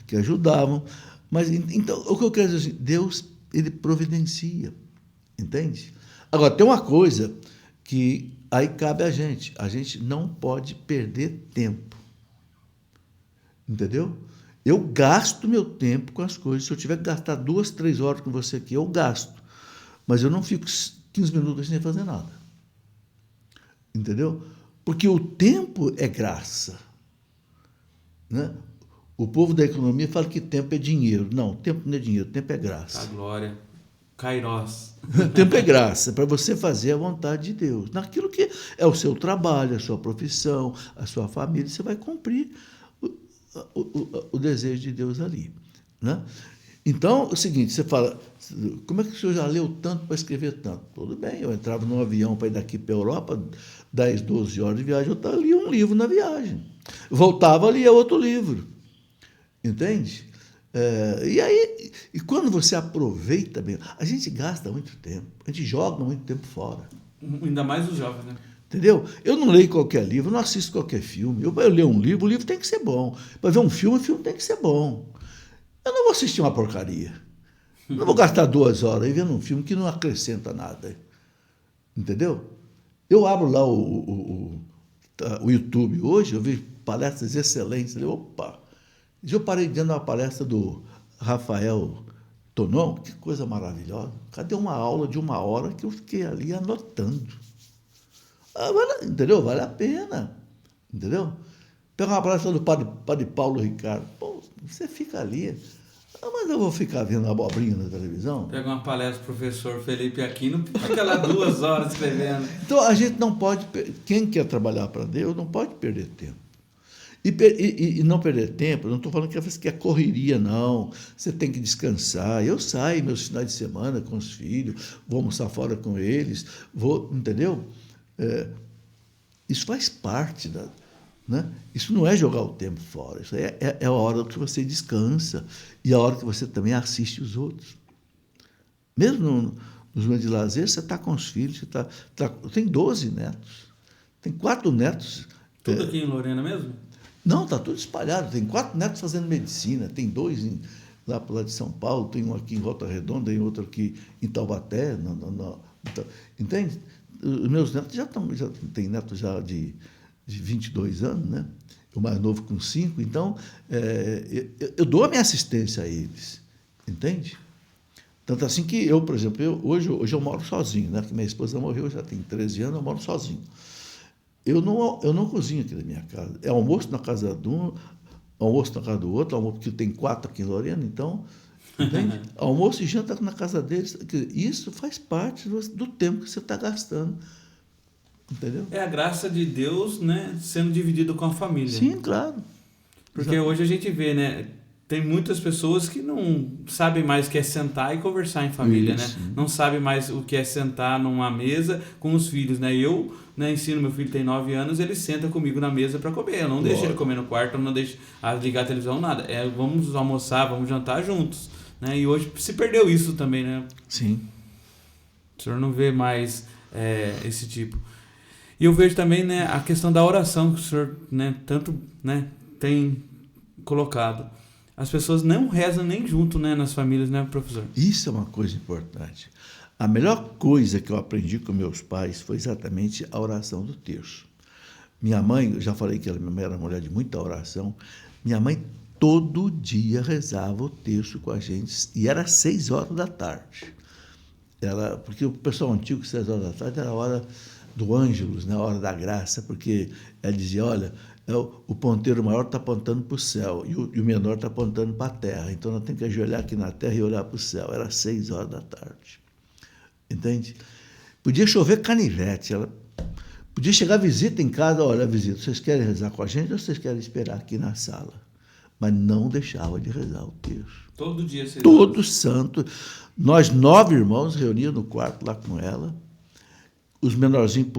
que ajudavam, mas então o que eu quero dizer assim, Deus, ele providencia, entende? Agora, tem uma coisa que aí cabe a gente não pode perder tempo, entendeu? Eu gasto meu tempo com as coisas, se eu tiver que gastar 2, 3 horas com você aqui, eu gasto, mas eu não fico 15 minutos sem fazer nada, entendeu? Porque o tempo é graça. Né? O povo da economia fala que tempo é dinheiro. Não, tempo não é dinheiro, tempo é graça.
A glória. Kairós.
Tempo é graça, para você fazer a vontade de Deus. Naquilo que é o seu trabalho, a sua profissão, a sua família, você vai cumprir o desejo de Deus ali. Né? Então, é o seguinte, você fala, como é que o senhor já leu tanto para escrever tanto? Tudo bem, eu entrava num avião para ir daqui para a Europa, 10, 12 horas de viagem, eu lia um livro na viagem. Voltava, lia outro livro. Entende? E quando você aproveita bem, a gente gasta muito tempo, a gente joga muito tempo fora.
Ainda mais os jovens, né?
Entendeu? Eu não leio qualquer livro, eu não assisto qualquer filme. Eu leio um livro, o livro tem que ser bom. Para ver um filme, o filme tem que ser bom. Eu não vou assistir uma porcaria. Não vou gastar 2 horas aí vendo um filme que não acrescenta nada. Entendeu? Eu abro lá o YouTube hoje, eu vejo palestras excelentes. Opa! Eu parei dentro de uma palestra do Rafael Tonon, que coisa maravilhosa. Cadê uma aula de 1 hora que eu fiquei ali anotando? Entendeu? Vale a pena. Entendeu? Pega uma palestra do padre Paulo Ricardo. Pô, você fica ali. Mas eu vou ficar vendo abobrinha na televisão?
Pega uma palestra do professor Felipe Aquino, fica lá 2 horas escrevendo.
Então, a gente não pode... Quem quer trabalhar para Deus não pode perder tempo. E não perder tempo, não estou falando que é correria, não. Você tem que descansar. Eu saio meus finais de semana com os filhos, vou almoçar fora com eles, entendeu? Isso faz parte da... Né? Isso não é jogar o tempo fora, isso é a hora que você descansa e a hora que você também assiste os outros. Mesmo nos momentos de lazer, você está com os filhos, tem 12 netos, tem 4 netos.
Tudo aqui em Lorena mesmo?
Não, está tudo espalhado, tem 4 netos fazendo medicina, tem 2 lá para lá de São Paulo, tem um aqui em Volta Redonda, tem outro aqui em Taubaté, entende? Os meus netos já tem netos já de 22 anos, né? O mais novo com 5, então eu dou a minha assistência a eles, entende? Tanto assim que eu, por exemplo, hoje eu moro sozinho, né? Porque minha esposa morreu, já tem 13 anos, eu moro sozinho. Eu não cozinho aqui na minha casa. É almoço na casa de um, almoço na casa do outro, almoço, porque tem 4 aqui em Lorena, então, entende? Almoço e janta na casa deles. Isso faz parte do tempo que você está gastando. Entendeu?
É a graça de Deus, né, sendo dividido com a família.
Sim, claro.
Porque hoje a gente vê, né, tem muitas pessoas que não sabem mais o que é sentar e conversar em família,
Isso.
né? Não sabem mais o que é sentar numa mesa com os filhos, né? Eu, né, ensino, meu filho tem 9 anos, ele senta comigo na mesa para comer. Eu não deixo ele comer no quarto, eu não deixo ligar a televisão, nada. Vamos almoçar, vamos jantar juntos, né? E hoje se perdeu isso também, né?
Sim.
O senhor não vê mais esse tipo. E eu vejo também, né, a questão da oração que o senhor, né, tanto, né, tem colocado. As pessoas não rezam nem junto, né, nas famílias, né, professor?
Isso é uma coisa importante. A melhor coisa que eu aprendi com meus pais foi exatamente a oração do terço. Minha mãe, eu já falei que ela era uma mulher de muita oração, minha mãe todo dia rezava o terço com a gente, e era 6 horas da tarde. Porque o pessoal antigo, 6 horas da tarde, era a hora do Ângelus, né, a hora da graça, porque ela dizia, olha, o ponteiro maior está apontando para o céu e o menor está apontando para a terra, então nós temos que ajoelhar aqui na terra e olhar para o céu. Era 6 horas da tarde, entende? Podia chover canivete, podia chegar visita em casa, olha, visita, vocês querem rezar com a gente ou vocês querem esperar aqui na sala? Mas não deixava de rezar o terço.
Todo dia?
Todo santo. Nós 9 irmãos reunidos no quarto lá com ela. Os menorzinhos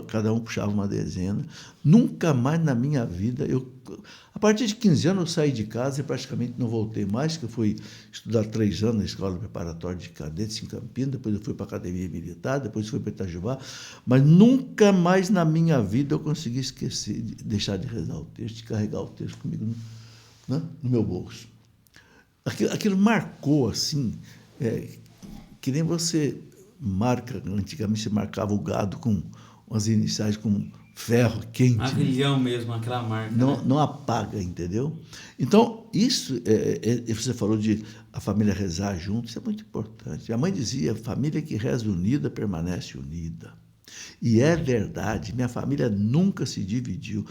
cada um puxava uma dezena. Nunca mais na minha vida, a partir de 15 anos eu saí de casa e praticamente não voltei mais, que eu fui estudar 3 anos na Escola Preparatória de Cadetes em Campinas, depois eu fui para a Academia Militar, depois fui para Itajubá, mas nunca mais na minha vida eu consegui esquecer, deixar de rezar o texto, de carregar o texto comigo no meu bolso. Aquilo marcou assim, que nem você... antigamente você marcava o gado com umas iniciais com ferro quente.
Avilhão mesmo, aquela marca.
Não apaga, entendeu? Então, isso, você falou de a família rezar junto, isso é muito importante. A mãe dizia, a família que reza unida permanece unida. E é verdade, minha família nunca se dividiu.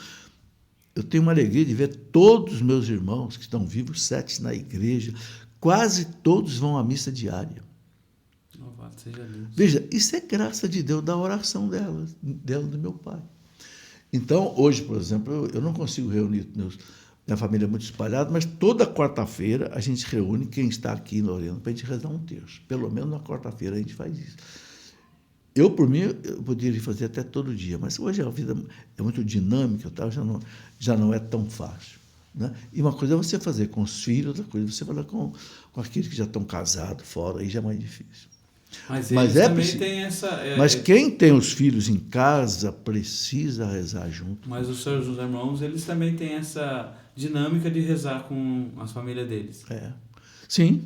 Eu tenho uma alegria de ver todos os meus irmãos que estão vivos, 7 na igreja, quase todos vão à missa diária. Veja, isso é graça de Deus, da oração dela do meu pai. Então, hoje, por exemplo, eu não consigo reunir Minha família é muito espalhada, mas toda quarta-feira a gente reúne quem está aqui em Lorena para a gente rezar um terço. Pelo menos na quarta-feira a gente faz isso. Eu, por mim, eu poderia fazer até todo dia, mas hoje a vida é muito dinâmica, tá? Já não é tão fácil. Né? E uma coisa é você fazer com os filhos, outra coisa é você falar com aqueles que já estão casados fora, aí já é mais difícil.
Mas eles também têm essa...
Mas quem tem os filhos em casa precisa rezar junto.
Mas os seus irmãos, eles também têm essa dinâmica de rezar com as famílias deles.
Sim.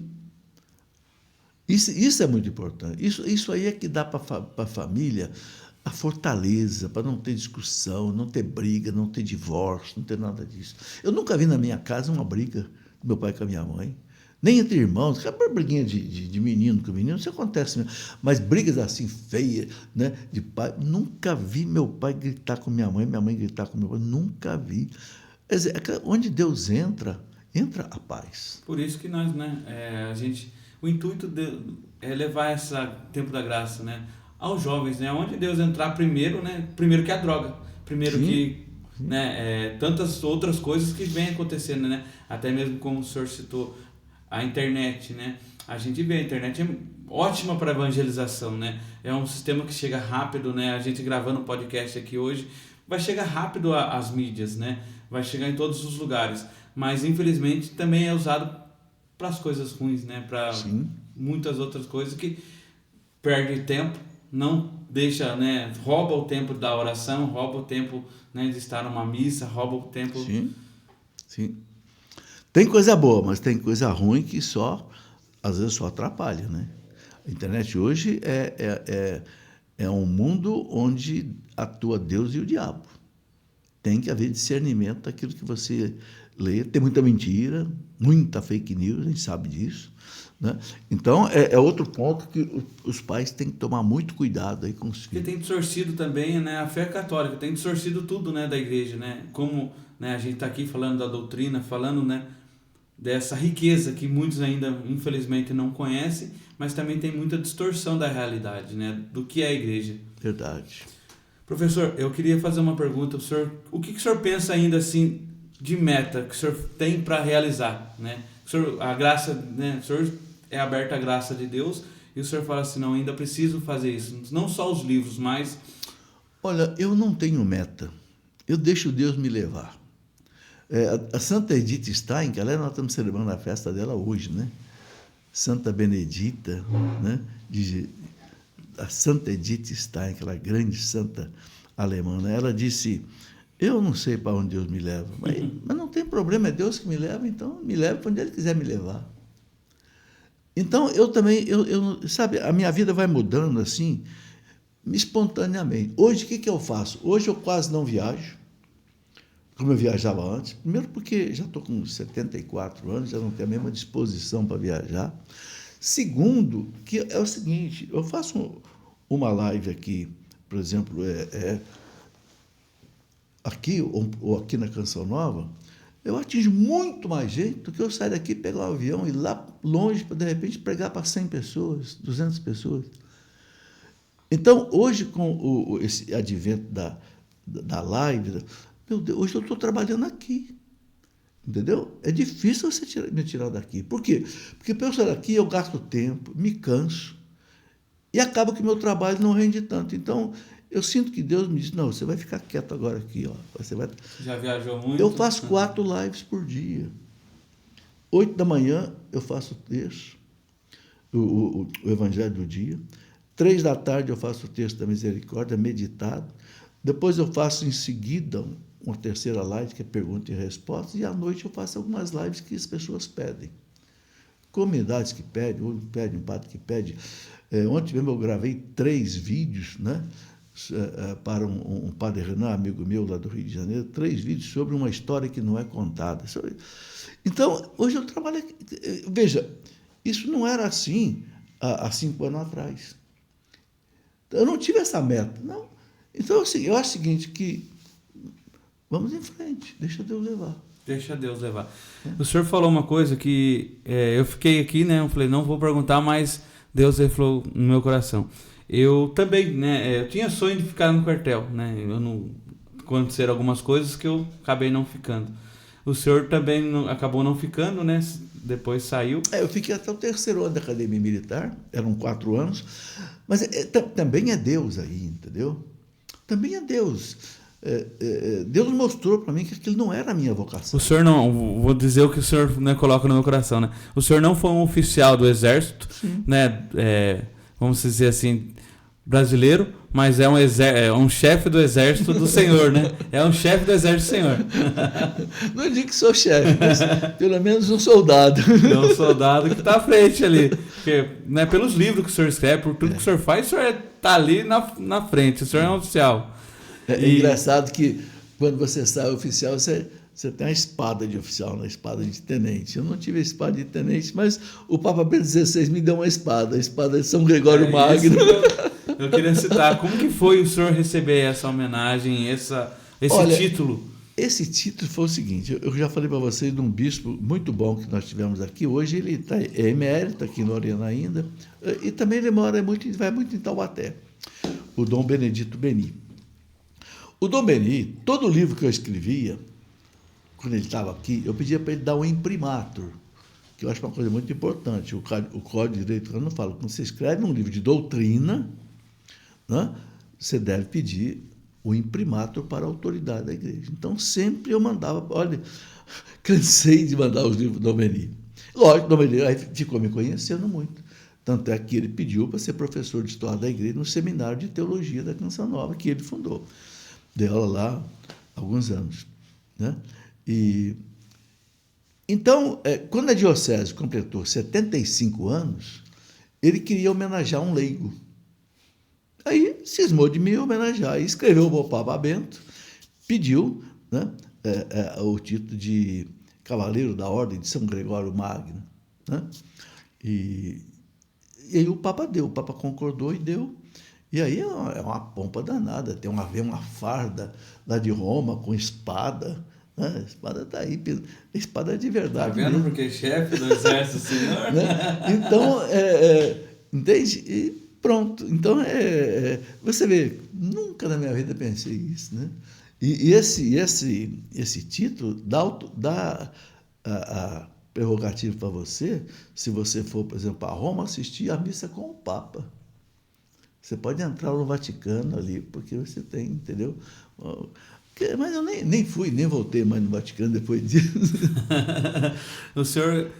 Isso é muito importante. Isso aí é que dá para a família a fortaleza, para não ter discussão, não ter briga, não ter divórcio, não ter nada disso. Eu nunca vi na minha casa uma briga do meu pai com a minha mãe. Nem entre irmãos, aquela briguinha de menino com menino, isso acontece mesmo. Mas brigas assim feias, né, de pai, nunca vi meu pai gritar com minha mãe gritar com meu pai, nunca vi. Quer dizer, onde Deus entra a paz.
Por isso que nós, né, o intuito é levar esse tempo da graça, né, aos jovens, né, onde Deus entrar primeiro, né, primeiro que a droga, primeiro que né, tantas outras coisas que vêm acontecendo, né, até mesmo como o senhor citou, a internet, né? A gente vê, a internet é ótima para evangelização, né? É um sistema que chega rápido, né? A gente gravando um podcast aqui hoje, vai chegar rápido às mídias, né? Vai chegar em todos os lugares. Mas, infelizmente, também é usado para as coisas ruins, né? Para muitas outras coisas que perde tempo, não deixa, né? Rouba o tempo da oração, rouba o tempo, né, de estar numa missa, rouba o tempo...
Sim. Tem coisa boa, mas tem coisa ruim que às vezes só atrapalha, né? A internet hoje é um mundo onde atua Deus e o diabo. Tem que haver discernimento daquilo que você lê. Tem muita mentira, muita fake news, a gente sabe disso. Né? Então, é outro ponto que os pais têm que tomar muito cuidado aí com os filhos.
Porque tem distorcido também, né, a fé católica, tem distorcido tudo, né, da igreja, né? Como, né, a gente está aqui falando da doutrina, falando, né, dessa riqueza que muitos ainda, infelizmente, não conhecem, mas também tem muita distorção da realidade, né, do que é a igreja.
Verdade.
Professor, eu queria fazer uma pergunta para o senhor. O que o senhor pensa ainda assim de meta que o senhor tem para realizar, né? O senhor, a graça, né, o senhor é aberto à graça de Deus e o senhor fala assim, não, ainda preciso fazer isso. Não só os livros, mas...
Olha, eu não tenho meta. Eu deixo Deus me levar. A Santa Edith Stein, que nós estamos celebrando a festa dela hoje, né? Santa Benedita, né? A Santa Edith Stein, aquela grande santa alemã, né? Ela disse, eu não sei para onde Deus me leva, mas não tem problema, é Deus que me leva, então me leva para onde Ele quiser me levar. Então, eu também, sabe, a minha vida vai mudando assim, espontaneamente. Hoje, o que eu faço? Hoje eu quase não viajo, como eu viajava antes. Primeiro porque já estou com 74 anos, já não tenho a mesma disposição para viajar. Segundo, que é o seguinte, eu faço uma live aqui, por exemplo, aqui ou aqui na Canção Nova, eu atingo muito mais gente do que eu sair daqui, pegar um avião e ir lá longe para, de repente, pregar para 100 pessoas, 200 pessoas. Então, hoje, com esse advento da live, meu Deus, hoje eu estou trabalhando aqui. Entendeu? É difícil você me tirar daqui. Por quê? Porque para eu sair daqui eu gasto tempo, me canso, e acaba que o meu trabalho não rende tanto. Então, eu sinto que Deus me diz, não, você vai ficar quieto agora aqui. Ó. Você vai...
Já viajou muito?
Eu faço 4 lives por dia. 8 da manhã eu faço o texto, o Evangelho do dia. 3 da tarde eu faço o texto da misericórdia, meditado. Depois eu faço em seguida uma terceira live, que é pergunta e resposta, e à noite eu faço algumas lives que as pessoas pedem. Comunidades que pedem, ou pede, um padre que pede. Ontem mesmo eu gravei 3 vídeos, né, para um padre Renan, amigo meu lá do Rio de Janeiro, 3 vídeos sobre uma história que não é contada. Então, hoje eu trabalho aqui. Veja, isso não era assim há 5 anos atrás. Eu não tive essa meta, não. Então, eu acho o seguinte, que vamos em frente, deixa Deus levar.
Deixa Deus levar. O senhor falou uma coisa que eu fiquei aqui, né? Eu falei, não vou perguntar, mas Deus falou no meu coração. Eu também, né? Eu tinha sonho de ficar no quartel, né? Aconteceram algumas coisas que eu acabei não ficando. O senhor também acabou não ficando, né? Depois saiu.
Eu fiquei até o 3º ano da Academia Militar, eram 4 anos, mas também é Deus aí, entendeu? Também é Deus. Deus mostrou para mim que aquilo não era a minha vocação.
O senhor não, vou dizer o que o senhor, né, coloca no meu coração, né? O senhor não foi um oficial do Exército, né? Vamos dizer assim, brasileiro, mas é um chefe do Exército do Senhor, né? É um chefe do Exército do Senhor.
Não digo que sou chefe, mas pelo menos um soldado.
É um soldado que está à frente ali. Porque, né, pelos livros que o senhor escreve, por tudo que o senhor faz, o senhor está ali na frente, o senhor é um oficial.
Engraçado que quando você sai oficial, você tem a espada de oficial, uma espada de tenente. Eu não tive a espada de tenente, mas o Papa Bento XVI me deu uma espada, a espada de São Gregório Magno.
Eu queria citar, como que foi o senhor receber essa homenagem, esse título?
Esse título foi o seguinte, eu já falei para vocês de um bispo muito bom que nós tivemos aqui, hoje ele é emérito aqui em Lorena ainda, e também ele vai muito em Taubaté, o Dom Benedito Beni. O Dom Beni, todo livro que eu escrevia, quando ele estava aqui, eu pedia para ele dar um imprimatur, que eu acho uma coisa muito importante. O Código de Direito Canônico fala que quando você escreve um livro de doutrina, né, você deve pedir o imprimatur para a autoridade da igreja. Então, sempre eu mandava, olha, cansei de mandar os livros do Dom Beni. Lógico, o Dom Beni aí ficou me conhecendo muito. Tanto é que ele pediu para ser professor de História da Igreja no Seminário de Teologia da Canção Nova, que ele fundou. Dei aula lá há alguns anos, né? Então, quando a diocese completou 75 anos, ele queria homenagear um leigo. Aí cismou de me homenagear e escreveu o Papa Bento, pediu, né, o título de Cavaleiro da Ordem de São Gregório Magno, né? E aí o Papa deu, o Papa concordou e deu. E aí é uma pompa danada, tem uma farda lá de Roma com espada, né? A espada está aí, a espada é de verdade.
Está vendo mesmo. Porque é chefe do Exército, senhor?
Né? Então, entende? E pronto. Então, você vê, nunca na minha vida pensei isso, né? E esse título dá a prerrogativa para você, se você for, por exemplo, para Roma, assistir a missa com o Papa. Você pode entrar no Vaticano ali, porque você tem, entendeu? Mas eu nem fui, nem voltei mais no Vaticano depois disso.
O senhor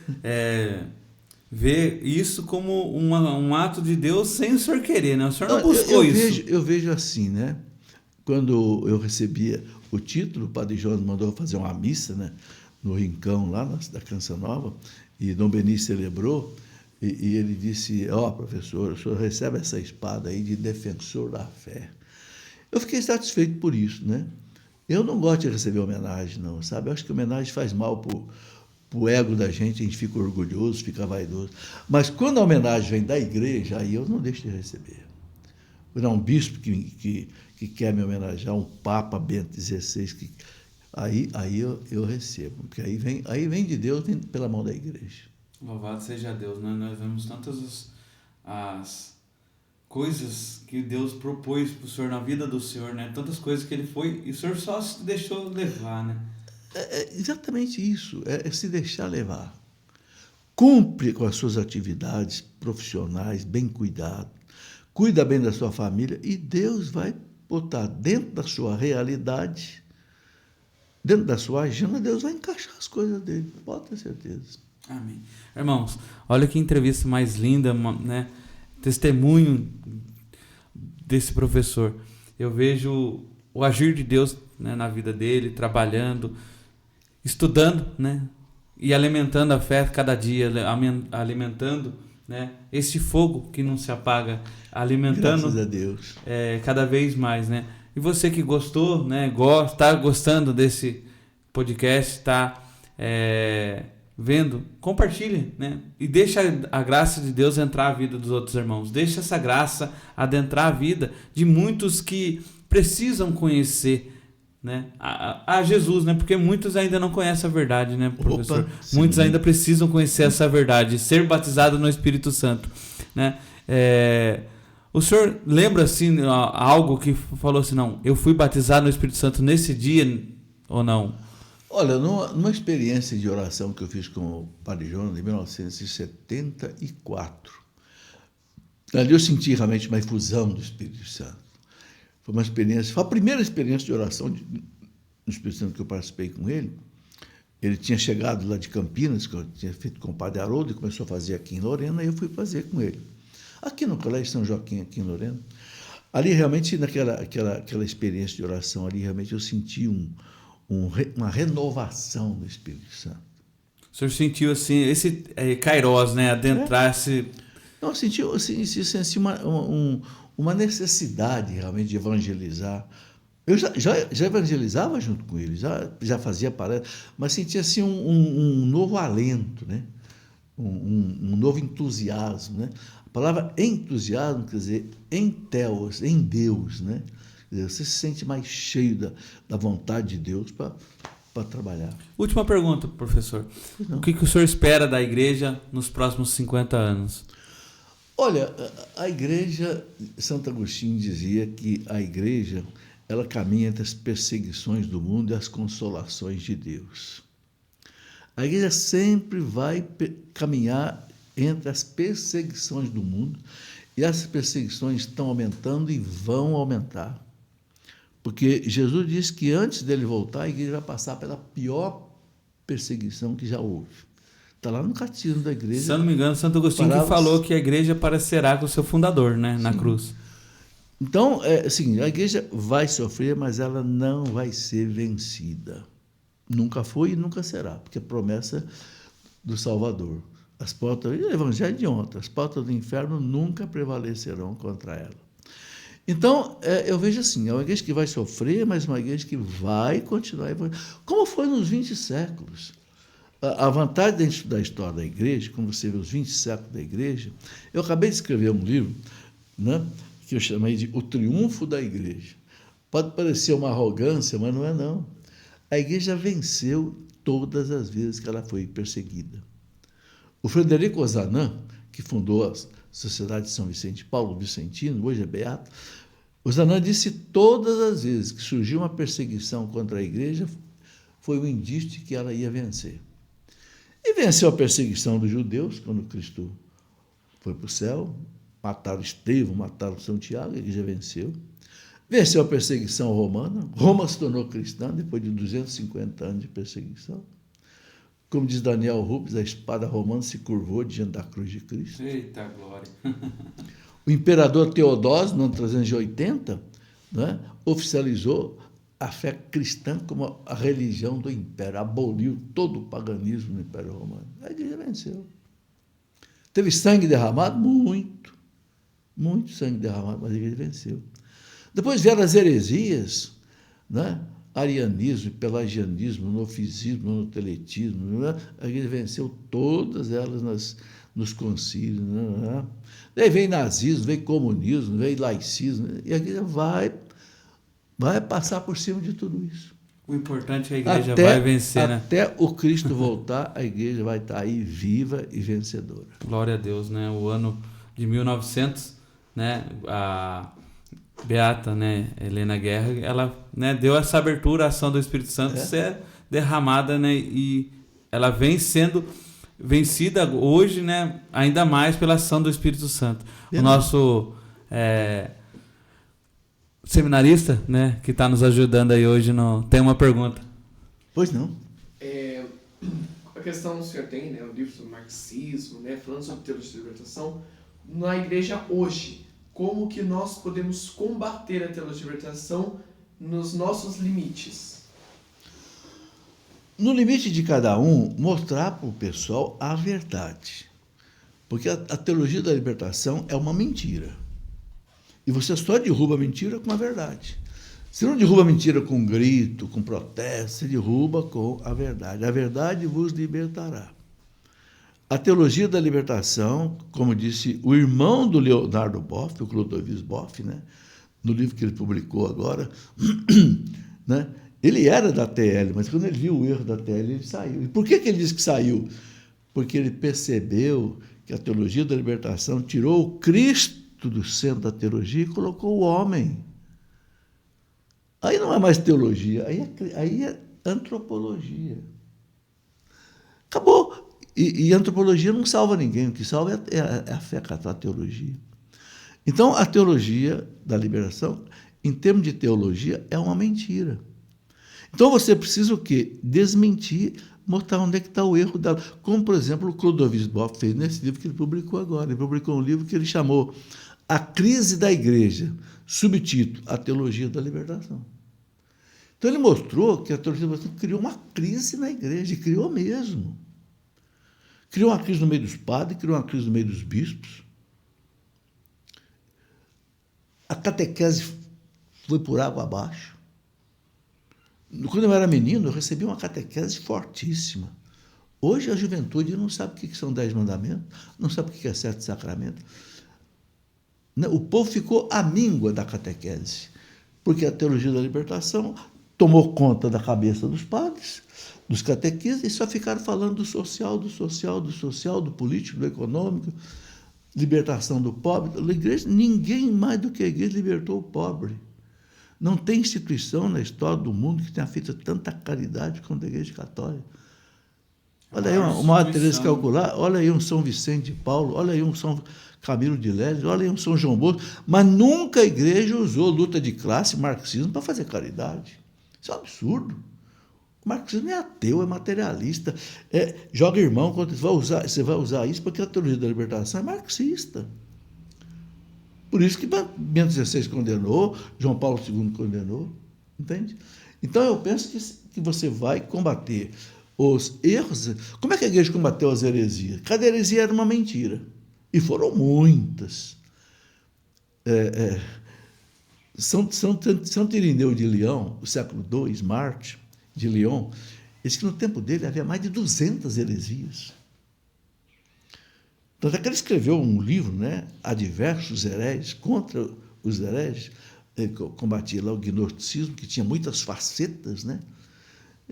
vê isso como um ato de Deus sem o senhor querer, né? O senhor não buscou isso.
Eu vejo assim, né? Quando eu recebia o título, o Padre João mandou fazer uma missa, né, no Rincão, lá da Canção Nova, e Dom Beni celebrou, e ele disse, professor, o senhor recebe essa espada aí de defensor da fé. Eu fiquei satisfeito por isso, né? Eu não gosto de receber homenagem, não, sabe? Eu acho que homenagem faz mal pro ego da gente, a gente fica orgulhoso, fica vaidoso. Mas quando a homenagem vem da igreja, aí eu não deixo de receber. Quando é um bispo que quer me homenagear, um Papa Bento XVI, aí eu recebo, porque aí vem de Deus, vem pela mão da igreja.
Louvado seja Deus, né? Nós vemos tantas as coisas que Deus propôs para o Senhor na vida do Senhor, né? Tantas coisas que Ele foi e o Senhor só se deixou levar, né?
É exatamente isso, é se deixar levar. Cumpre com as suas atividades profissionais, bem cuidado, cuida bem da sua família e Deus vai botar dentro da sua realidade, dentro da sua agenda, Deus vai encaixar as coisas dele, pode ter certeza.
Amém. Irmãos, olha que entrevista mais linda, né? Testemunho desse professor. Eu vejo o agir de Deus, né, na vida dele, trabalhando, estudando, né, e alimentando a fé cada dia, alimentando, né, esse fogo que não se apaga, alimentando.
Graças a Deus.
Cada vez mais, né? E você que gostou, né, está gostando desse podcast, está vendo, compartilhe, né? E deixa a graça de Deus entrar a vida dos outros irmãos. Deixa essa graça adentrar a vida de muitos que precisam conhecer, né, a Jesus, né? Porque muitos ainda não conhecem a verdade, né, professor?
Opa,
muitos ainda precisam conhecer essa verdade, ser batizado no Espírito Santo, né? O senhor lembra assim algo que falou assim, não, eu fui batizado no Espírito Santo nesse dia ou não?
Olha, numa experiência de oração que eu fiz com o Padre Jonas em 1974, ali eu senti realmente uma efusão do Espírito Santo. Foi uma experiência, foi a primeira experiência de oração no Espírito Santo que eu participei com ele. Ele tinha chegado lá de Campinas, que eu tinha feito com o Padre Haroldo, e começou a fazer aqui em Lorena, e eu fui fazer com ele. Aqui no Colégio São Joaquim, aqui em Lorena. Ali, realmente, naquela experiência de oração, ali, realmente, eu senti uma renovação do Espírito Santo.
O senhor sentiu, assim, esse Kairos, né? Adentrar-se...
Não, eu senti uma necessidade, realmente, de evangelizar. Eu já evangelizava junto com ele, já fazia palestra, mas sentia, assim, um novo alento, né? Um novo entusiasmo, né? A palavra entusiasmo quer dizer em Theos, em Deus, né? Você se sente mais cheio da vontade de Deus para trabalhar.
Última pergunta, professor. O que o senhor espera da igreja nos próximos 50 anos?
Olha, a igreja, Santo Agostinho dizia que a igreja, ela caminha entre as perseguições do mundo e as consolações de Deus. A igreja sempre vai caminhar entre as perseguições do mundo, e essas perseguições estão aumentando e vão aumentar. Porque Jesus disse que antes dele voltar, a igreja vai passar pela pior perseguição que já houve. Está lá no catecismo da igreja.
Se eu não me engano, Santo Agostinho que falou que a igreja parecerá com o seu fundador, né, na cruz.
Então, assim, a igreja vai sofrer, mas ela não vai ser vencida. Nunca foi e nunca será, porque é promessa do Salvador. As portas, o Evangelho de ontem, as portas do inferno nunca prevalecerão contra ela. Então, eu vejo assim, é uma igreja que vai sofrer, mas uma igreja que vai continuar evangelizando. Como foi nos 20 séculos. A vantagem da história da igreja, como você vê os 20 séculos da igreja, eu acabei de escrever um livro, né, que eu chamei de O Triunfo da Igreja. Pode parecer uma arrogância, mas não é não. A igreja venceu todas as vezes que ela foi perseguida. O Frederico Ozanam, que fundou a Sociedade de São Vicente de Paulo Vicentino, hoje é beato, Ozanam disse que todas as vezes que surgiu uma perseguição contra a igreja, foi um indício de que ela ia vencer. E venceu a perseguição dos judeus, quando Cristo foi para o céu, mataram Estevão, mataram São Tiago, a igreja venceu. Venceu a perseguição romana, Roma se tornou cristã depois de 250 anos de perseguição. Como diz Daniel Rubens, a espada romana se curvou diante da cruz de Cristo.
Eita glória!
O imperador Teodósio, no ano 380, né, oficializou a fé cristã como a religião do império, aboliu todo o paganismo no Império Romano. A igreja venceu. Teve sangue derramado? Muito sangue derramado, mas a igreja venceu. Depois vieram as heresias, né? Arianismo, pelagianismo, nofisismo, monoteletismo, né? A igreja venceu todas elas nos concílios. Né? Daí vem nazismo, vem comunismo, vem laicismo, e a igreja vai passar por cima de tudo isso.
O importante é que a igreja vai vencer, né?
Até o Cristo voltar, a igreja vai estar aí viva e vencedora.
Glória a Deus, né? O ano de 1900, né? A beata, né? Helena Guerra, ela, né, deu essa abertura à ação do Espírito Santo ser derramada, né? E ela vem sendo vencida hoje, né? Ainda mais pela ação do Espírito Santo. O nosso seminarista, né, que está nos ajudando aí hoje, tem uma pergunta.
Pois não.
A questão que o senhor tem, né, o livro sobre marxismo, né, falando sobre teologia de libertação, na igreja hoje, como que nós podemos combater a teologia de libertação nos nossos limites?
No limite de cada um, mostrar para o pessoal a verdade. Porque a teologia da libertação é uma mentira. E você só derruba a mentira com a verdade. Você não derruba a mentira com grito, com protesto, você derruba com a verdade. A verdade vos libertará. A teologia da libertação, como disse o irmão do Leonardo Boff, o Clodovis Boff, né, no livro que ele publicou agora, né, ele era da TL, mas quando ele viu o erro da TL, ele saiu. E por que ele disse que saiu? Porque ele percebeu que a teologia da libertação tirou o Cristo do centro da teologia e colocou o homem. Aí não é mais teologia, aí antropologia. Acabou. E antropologia não salva ninguém, o que salva é a fé católica, a teologia. Então, a teologia da libertação, em termos de teologia, é uma mentira. Então, você precisa o quê? Desmentir, mostrar onde é que está o erro dela. Como, por exemplo, o Clodovis Boff fez nesse livro que ele publicou agora. Ele publicou um livro que ele chamou A Crise da Igreja, subtítulo, A Teologia da Libertação. Então, ele mostrou que a teologia da libertação criou uma crise na igreja, e criou mesmo. Criou uma crise no meio dos padres, criou uma crise no meio dos bispos. A catequese foi por água abaixo. Quando eu era menino, eu recebi uma catequese fortíssima. Hoje a juventude não sabe o que são 10 mandamentos, não sabe o que é 7 sacramentos. O povo ficou à míngua da catequese, porque a teologia da libertação tomou conta da cabeça dos padres, dos catequistas, e só ficaram falando do social, do político, do econômico, libertação do pobre. A igreja, ninguém mais do que a igreja libertou o pobre. Não tem instituição na história do mundo que tenha feito tanta caridade quanto a Igreja Católica. Olha aí uma Teresa Calcular, olha aí um São Vicente de Paulo, olha aí um São Camilo de Leles, olha aí um São João Bosco, mas nunca a igreja usou luta de classe, marxismo, para fazer caridade. Isso é um absurdo. O marxismo é ateu, é materialista, joga irmão, você vai usar isso porque a teologia da libertação é marxista. Por isso que Bento XVI condenou, João Paulo II condenou, entende? Então eu penso que você vai combater os erros. Como é que a igreja combateu as heresias? Cada heresia era uma mentira. E foram muitas. São Irineu de Lyon, do século II, Marte de Lyon, disse que no tempo dele havia mais de 200 heresias. Tanto é que ele escreveu um livro, né, Adversos Hereges, contra os hereges, ele combatia lá o gnosticismo, que tinha muitas facetas, né?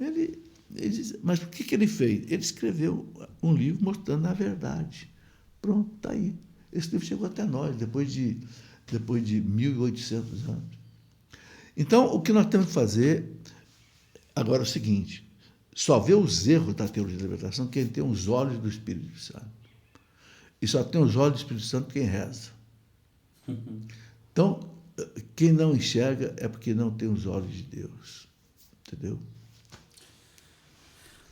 Ele diz, mas o que ele fez? Ele escreveu um livro mostrando a verdade. Pronto, está aí. Esse livro chegou até nós, depois de 1.800 anos. Então, o que nós temos que fazer agora é o seguinte, só vê os erros da teologia da libertação quem tem os olhos do Espírito Santo. E só tem os olhos do Espírito Santo quem reza. Então, quem não enxerga é porque não tem os olhos de Deus. Entendeu?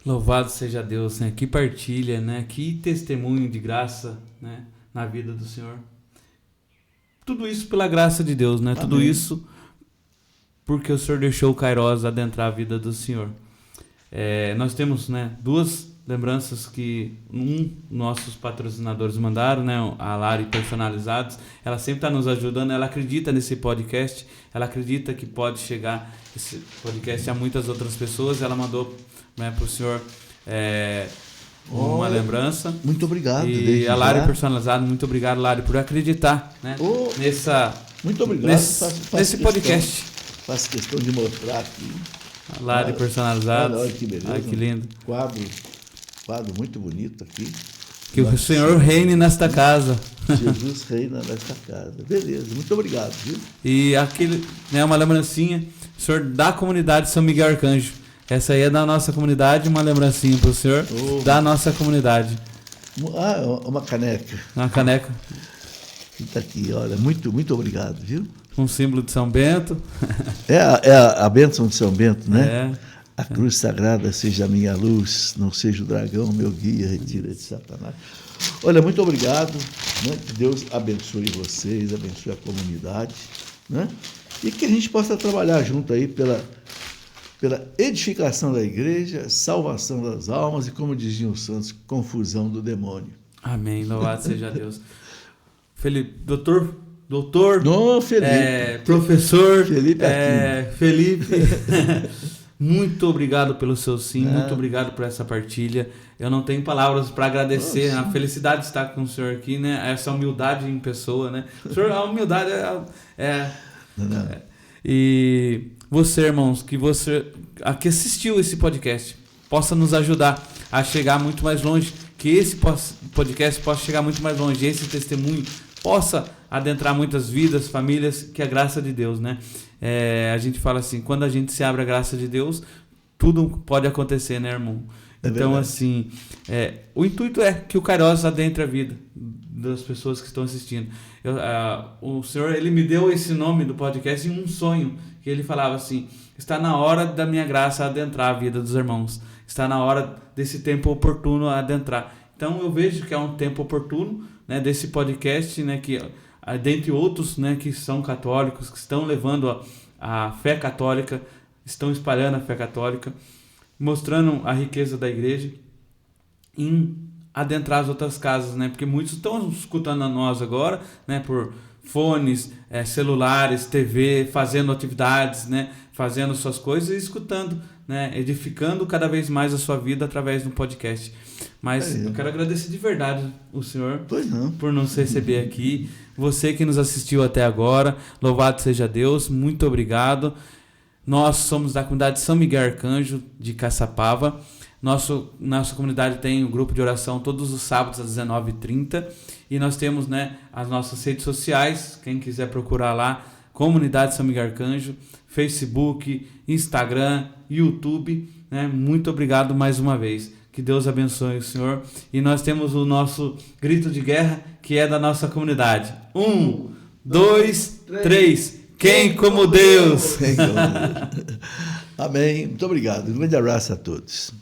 Louvado seja Deus, né? Que partilha, né? Que testemunho de graça, né? Na vida do Senhor. Tudo isso pela graça de Deus, né? Amém. Tudo isso porque o Senhor deixou o Kairos adentrar a vida do Senhor. Nós temos, né, duas lembranças que nossos patrocinadores mandaram, né? A Lari Personalizados. Ela sempre está nos ajudando, ela acredita nesse podcast, ela acredita que pode chegar esse podcast a muitas outras pessoas. Ela mandou, né, para o senhor uma lembrança.
Muito obrigado.
E a Lari Personalizado, muito obrigado, Lari, por acreditar, né,
muito obrigado.
Nesse podcast.
Faço questão de mostrar aqui.
A Lari Personalizado.
Olha que beleza.
Ai, que lindo.
Quadro muito bonito aqui.
Que o Senhor reine nesta casa.
Jesus reina nesta casa. Beleza, muito obrigado, viu?
E aquele, né, uma lembrancinha, o senhor da comunidade São Miguel Arcanjo. Essa aí é da nossa comunidade, uma lembrancinha para o senhor da nossa comunidade.
Uma caneca.
Uma caneca.
Está aqui, olha, muito, muito obrigado, viu?
Um símbolo de São Bento.
É a bênção de São Bento, né? A cruz sagrada seja a minha luz, não seja o dragão, meu guia, retira de Satanás. Olha, muito obrigado, né? Que Deus abençoe vocês, abençoe a comunidade, né? E que a gente possa trabalhar junto aí pela edificação da igreja, salvação das almas e, como diziam os santos, confusão do demônio.
Amém, louvado seja Deus. Felipe, doutor,
não, Felipe.
Professor,
Felipe
muito obrigado pelo seu sim, muito obrigado por essa partilha. Eu não tenho palavras para agradecer. A felicidade de estar com o senhor aqui, né? Essa humildade em pessoa, né? O senhor, a humildade e você, irmãos, que assistiu esse podcast, possa nos ajudar a chegar muito mais longe, que esse podcast possa chegar muito mais longe, esse testemunho possa adentrar muitas vidas, famílias, que é a graça de Deus, né? A gente fala assim, quando a gente se abre à graça de Deus, tudo pode acontecer, né, irmão?
É
então,
verdade.
assim, o intuito é que o Kairos adentre a vida das pessoas que estão assistindo. O Senhor, Ele me deu esse nome do podcast em um sonho, que Ele falava assim, está na hora da minha graça adentrar a vida dos irmãos, está na hora desse tempo oportuno adentrar. Então, eu vejo que é um tempo oportuno, né, desse podcast, né, que, dentre outros, né, que são católicos, que estão levando a fé católica, estão espalhando a fé católica, mostrando a riqueza da igreja em adentrar as outras casas, né? Porque muitos estão escutando a nós agora, né? Por fones, celulares, TV, fazendo atividades, né? Fazendo suas coisas e escutando, né? Edificando cada vez mais a sua vida através do podcast. Mas eu quero agradecer de verdade o senhor por nos receber aqui. Você que nos assistiu até agora, louvado seja Deus, muito obrigado. Nós somos da comunidade São Miguel Arcanjo de Caçapava. Nossa comunidade tem um grupo de oração todos os sábados às 19h30. E nós temos, né, as nossas redes sociais. Quem quiser procurar lá, Comunidade São Miguel Arcanjo, Facebook, Instagram, YouTube. Né? Muito obrigado mais uma vez. Que Deus abençoe o senhor. E nós temos o nosso grito de guerra, que é da nossa comunidade. 1, 2, 3... Quem como Deus?
Quem como Deus? Amém. Muito obrigado. Um grande abraço a todos.